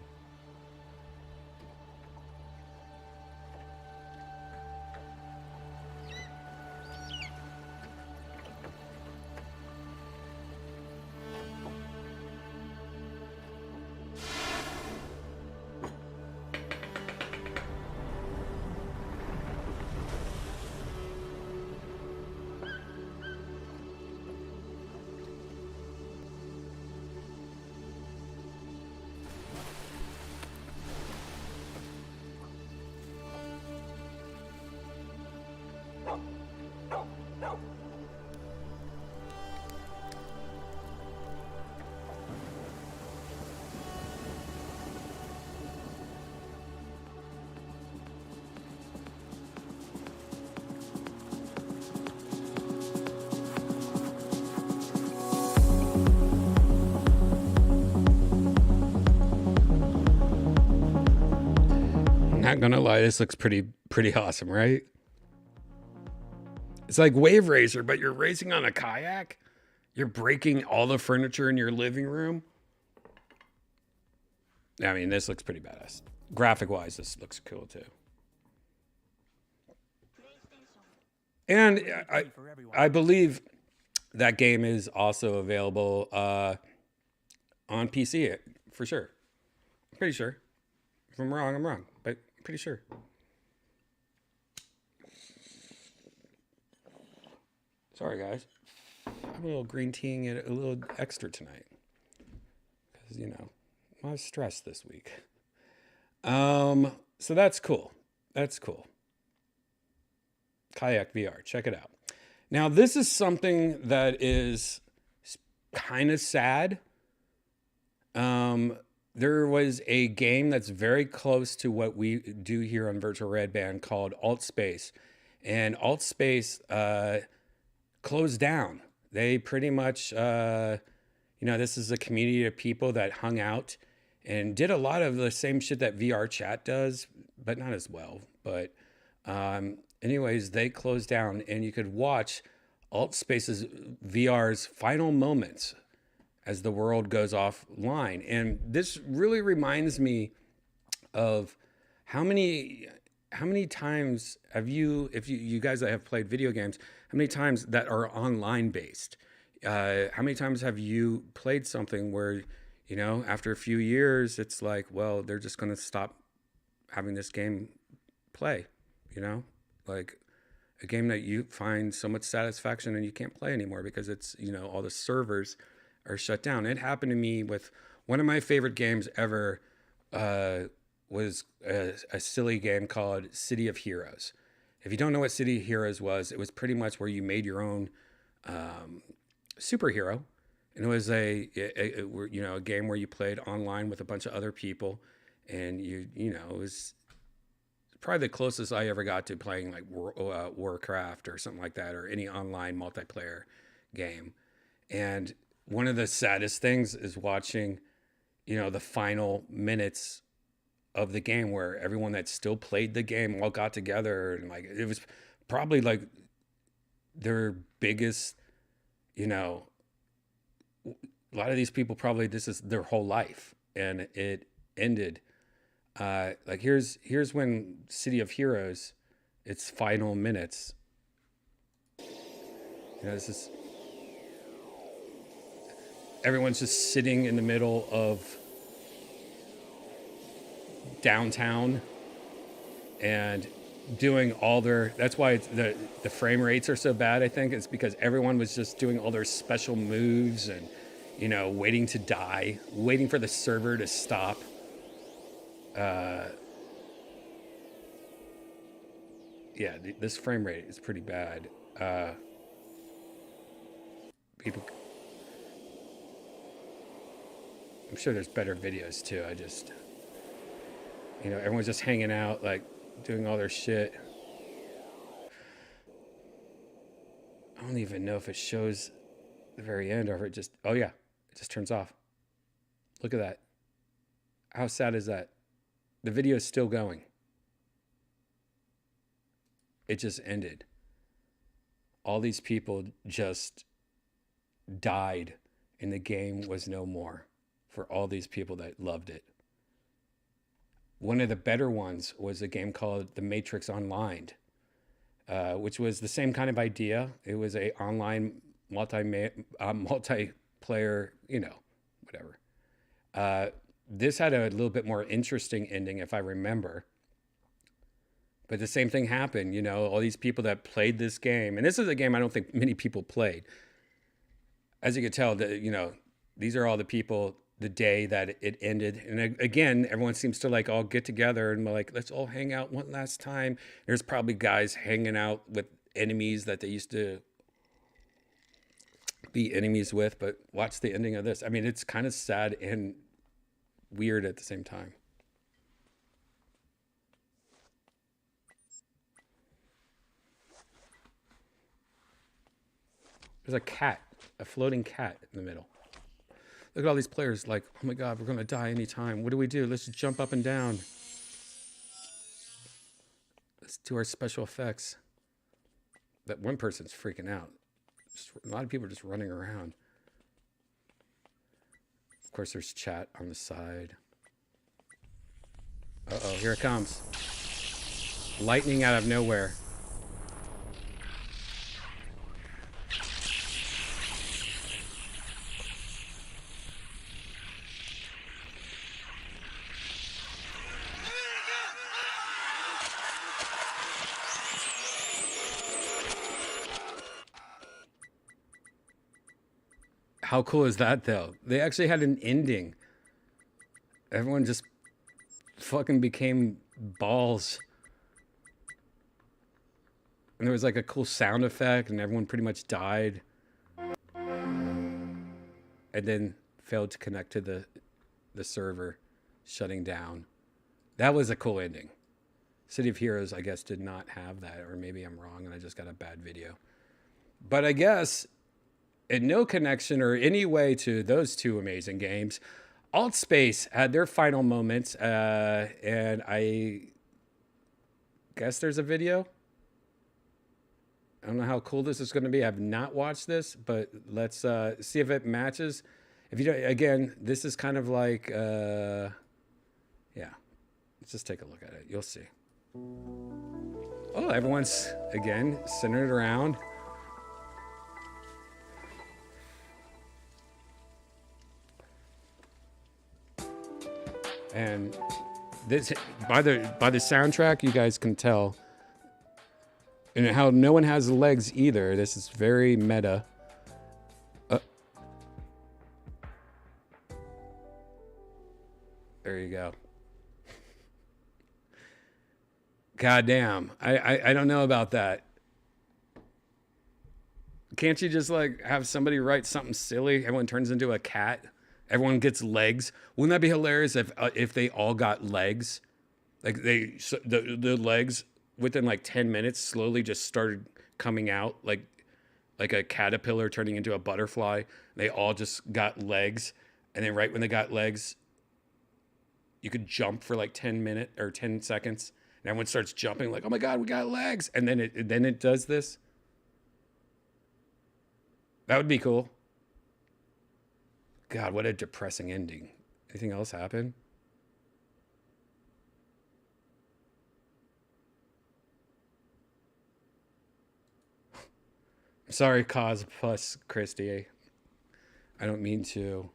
Not gonna lie, this looks pretty awesome, right? It's like Wave Racer, but you're racing on a kayak. You're breaking all the furniture in your living room. I mean, this looks pretty badass. Graphic wise, this looks cool too. And I believe that game is also available on PC for sure. I'm pretty sure. If I'm wrong, I'm wrong, but I'm pretty sure. Sorry, guys. I'm a little green teaing it a little extra tonight because, you know, I was stressed this week. So that's cool. That's cool. Kayak VR. Check it out. Now, this is something that is kind of sad. There was a game that's very close to what we do here on Virtual Redban called Alt Space. And Alt Space closed down. They pretty much, this is a community of people that hung out and did a lot of the same shit that VR chat does, but not as well. But anyways, they closed down and you could watch Alt Space's VR's final moments as the world goes offline. And this really reminds me of how many times have you, if you guys that have played video games, how many times that are online based? How many times have you played something where, you know, after a few years, it's like, well, they're just going to stop having this game play, you know, like a game that you find so much satisfaction and you can't play anymore because it's, you know, all the servers are shut down. It happened to me with one of my favorite games ever, was a silly game called City of Heroes. If you don't know what City of Heroes was, it was pretty much where you made your own superhero. And it was a game where you played online with a bunch of other people. And it was probably the closest I ever got to playing like Warcraft or something like that, or any online multiplayer game. And one of the saddest things is watching, you know, the final minutes of the game where everyone that still played the game all got together, and like it was probably like their biggest, you know, a lot of these people probably this is their whole life, and it ended. Like here's when City of Heroes, its final minutes. You know, this is everyone's just sitting in the middle of downtown and doing all their, that's why it's the frame rates are so bad. I think it's because everyone was just doing all their special moves and, you know, waiting to die, waiting for the server to stop. This frame rate is pretty bad. People, I'm sure there's better videos too. I just, you know, everyone's just hanging out, like doing all their shit. don't even know if it shows the very end or if it just, oh yeah, it just turns off. Look at that. How sad is that? The video is still going. It just ended. All these people just died and the game was no more for all these people that loved it. One of the better ones was a game called The Matrix Online, which was the same kind of idea. It was a online multiplayer, you know, whatever. This had a little bit more interesting ending, if I remember. But the same thing happened, you know, all these people that played this game, and this is a game I don't think many people played. As you could tell, you know, these are all the people the day that it ended. And again, everyone seems to like all get together and like, let's all hang out one last time. There's probably guys hanging out with enemies that they used to be enemies with, but watch the ending of this. I mean, it's kind of sad and weird at the same time. There's a cat, a floating cat in the middle. Look at all these players like, oh my God, we're going to die anytime. What do we do? Let's just jump up and down. Let's do our special effects. That one person's freaking out. Just, a lot of people are just running around. Of course, there's chat on the side. Uh-oh, here it comes. Lightning out of nowhere. How cool is that, though? They actually had an ending. Everyone just fucking became balls. And there was like a cool sound effect, and everyone pretty much died. And then failed to connect to the server, shutting down. That was a cool ending. City of Heroes, I guess, did not have that, or maybe I'm wrong and I just got a bad video. But I guess, in no connection or any way to those two amazing games, Altspace had their final moments, and I guess there's a video. I don't know how cool this is going to be. I've not watched this, but let's see if it matches. If you don't, again, this is kind of like, yeah. Let's just take a look at it. You'll see. Oh, everyone's, again, centered around. And this, by the soundtrack, you guys can tell, and how no one has legs either. This is very meta. There you go. God damn. I don't know about that. Can't you just like have somebody write something silly? Everyone turns into a cat. Everyone gets legs. Wouldn't that be hilarious if they all got legs? Like the legs within like 10 minutes slowly just started coming out like a caterpillar turning into a butterfly. They all just got legs, and then right when they got legs, you could jump for like 10 minutes or 10 seconds, and everyone starts jumping like, "Oh my God, we got legs!" And then it does this. That would be cool. God, what a depressing ending. Anything else happen? Sorry, Cos plus Christy. I don't mean to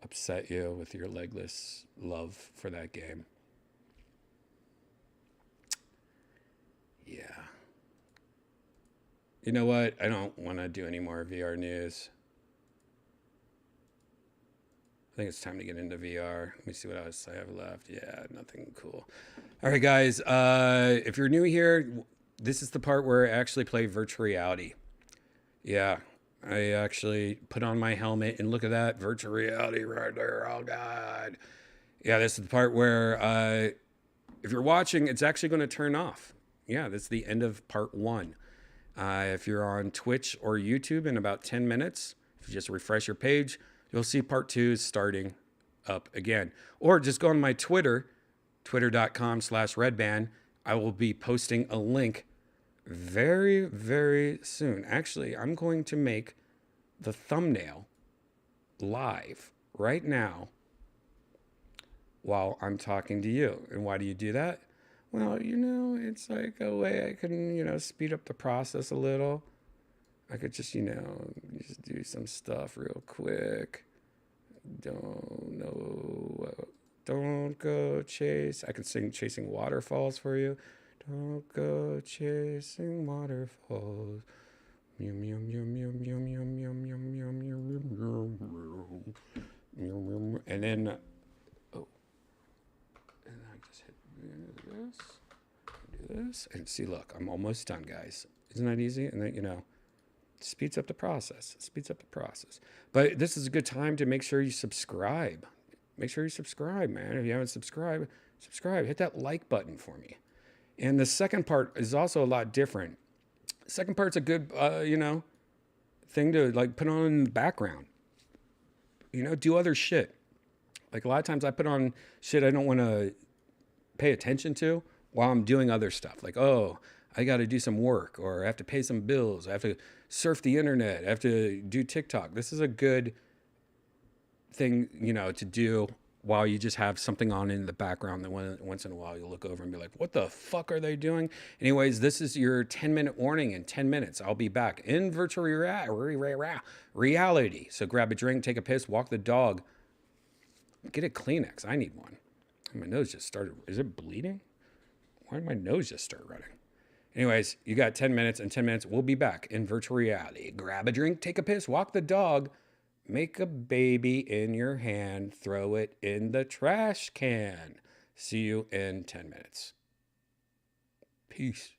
upset you with your legless love for that game. Yeah. You know what? I don't want to do any more VR news. I think it's time to get into VR. Let me see what else I have left. Yeah, nothing cool. All right, guys. If you're new here, this is the part where I actually play virtual reality. Yeah, I actually put on my helmet and look at that virtual reality right there. Oh, God. Yeah, this is the part where if you're watching, it's actually going to turn off. Yeah, that's the end of part 1. If you're on Twitch or YouTube in about 10 minutes, if you just refresh your page, you'll see part 2 is starting up again. Or just go on my Twitter, twitter.com/Redban. I will be posting a link very, very soon. Actually, I'm going to make the thumbnail live right now while I'm talking to you. And why do you do that? Well, it's like a way I can, speed up the process a little. I could just do some stuff real quick. Don't go chase. I could sing Chasing Waterfalls for you. Don't go chasing waterfalls. Meow, meow, meow, meow, meow, meow, meow, meow, meow, meow, meow, meow. And then, and I just hit this, and see, look, I'm almost done, guys. Isn't that easy? And then, speeds up the process. But this is a good time to make sure you subscribe. Make sure you subscribe, man. If you haven't subscribed, subscribe. Hit that like button for me. And the second part is also a lot different. The second part's a good, thing to like put on in the background. Do other shit. Like a lot of times I put on shit I don't want to pay attention to while I'm doing other stuff. Like, oh, I got to do some work, or I have to pay some bills. I have to surf the internet. I have to do TikTok. This is a good thing, to do while you just have something on in the background. That once in a while you look over and be like, what the fuck are they doing? Anyways, this is your 10-minute warning. In 10 minutes, I'll be back in virtual reality. So grab a drink, take a piss, walk the dog. Get a Kleenex. I need one. My nose just started. Is it bleeding? Why did my nose just start running? Anyways, you got 10 minutes. In 10 minutes, we'll be back in virtual reality. Grab a drink, take a piss, walk the dog, make a baby in your hand, throw it in the trash can. See you in 10 minutes. Peace.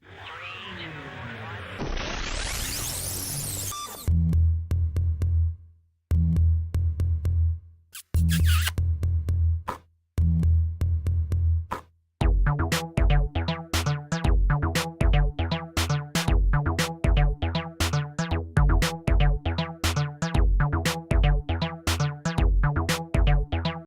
3,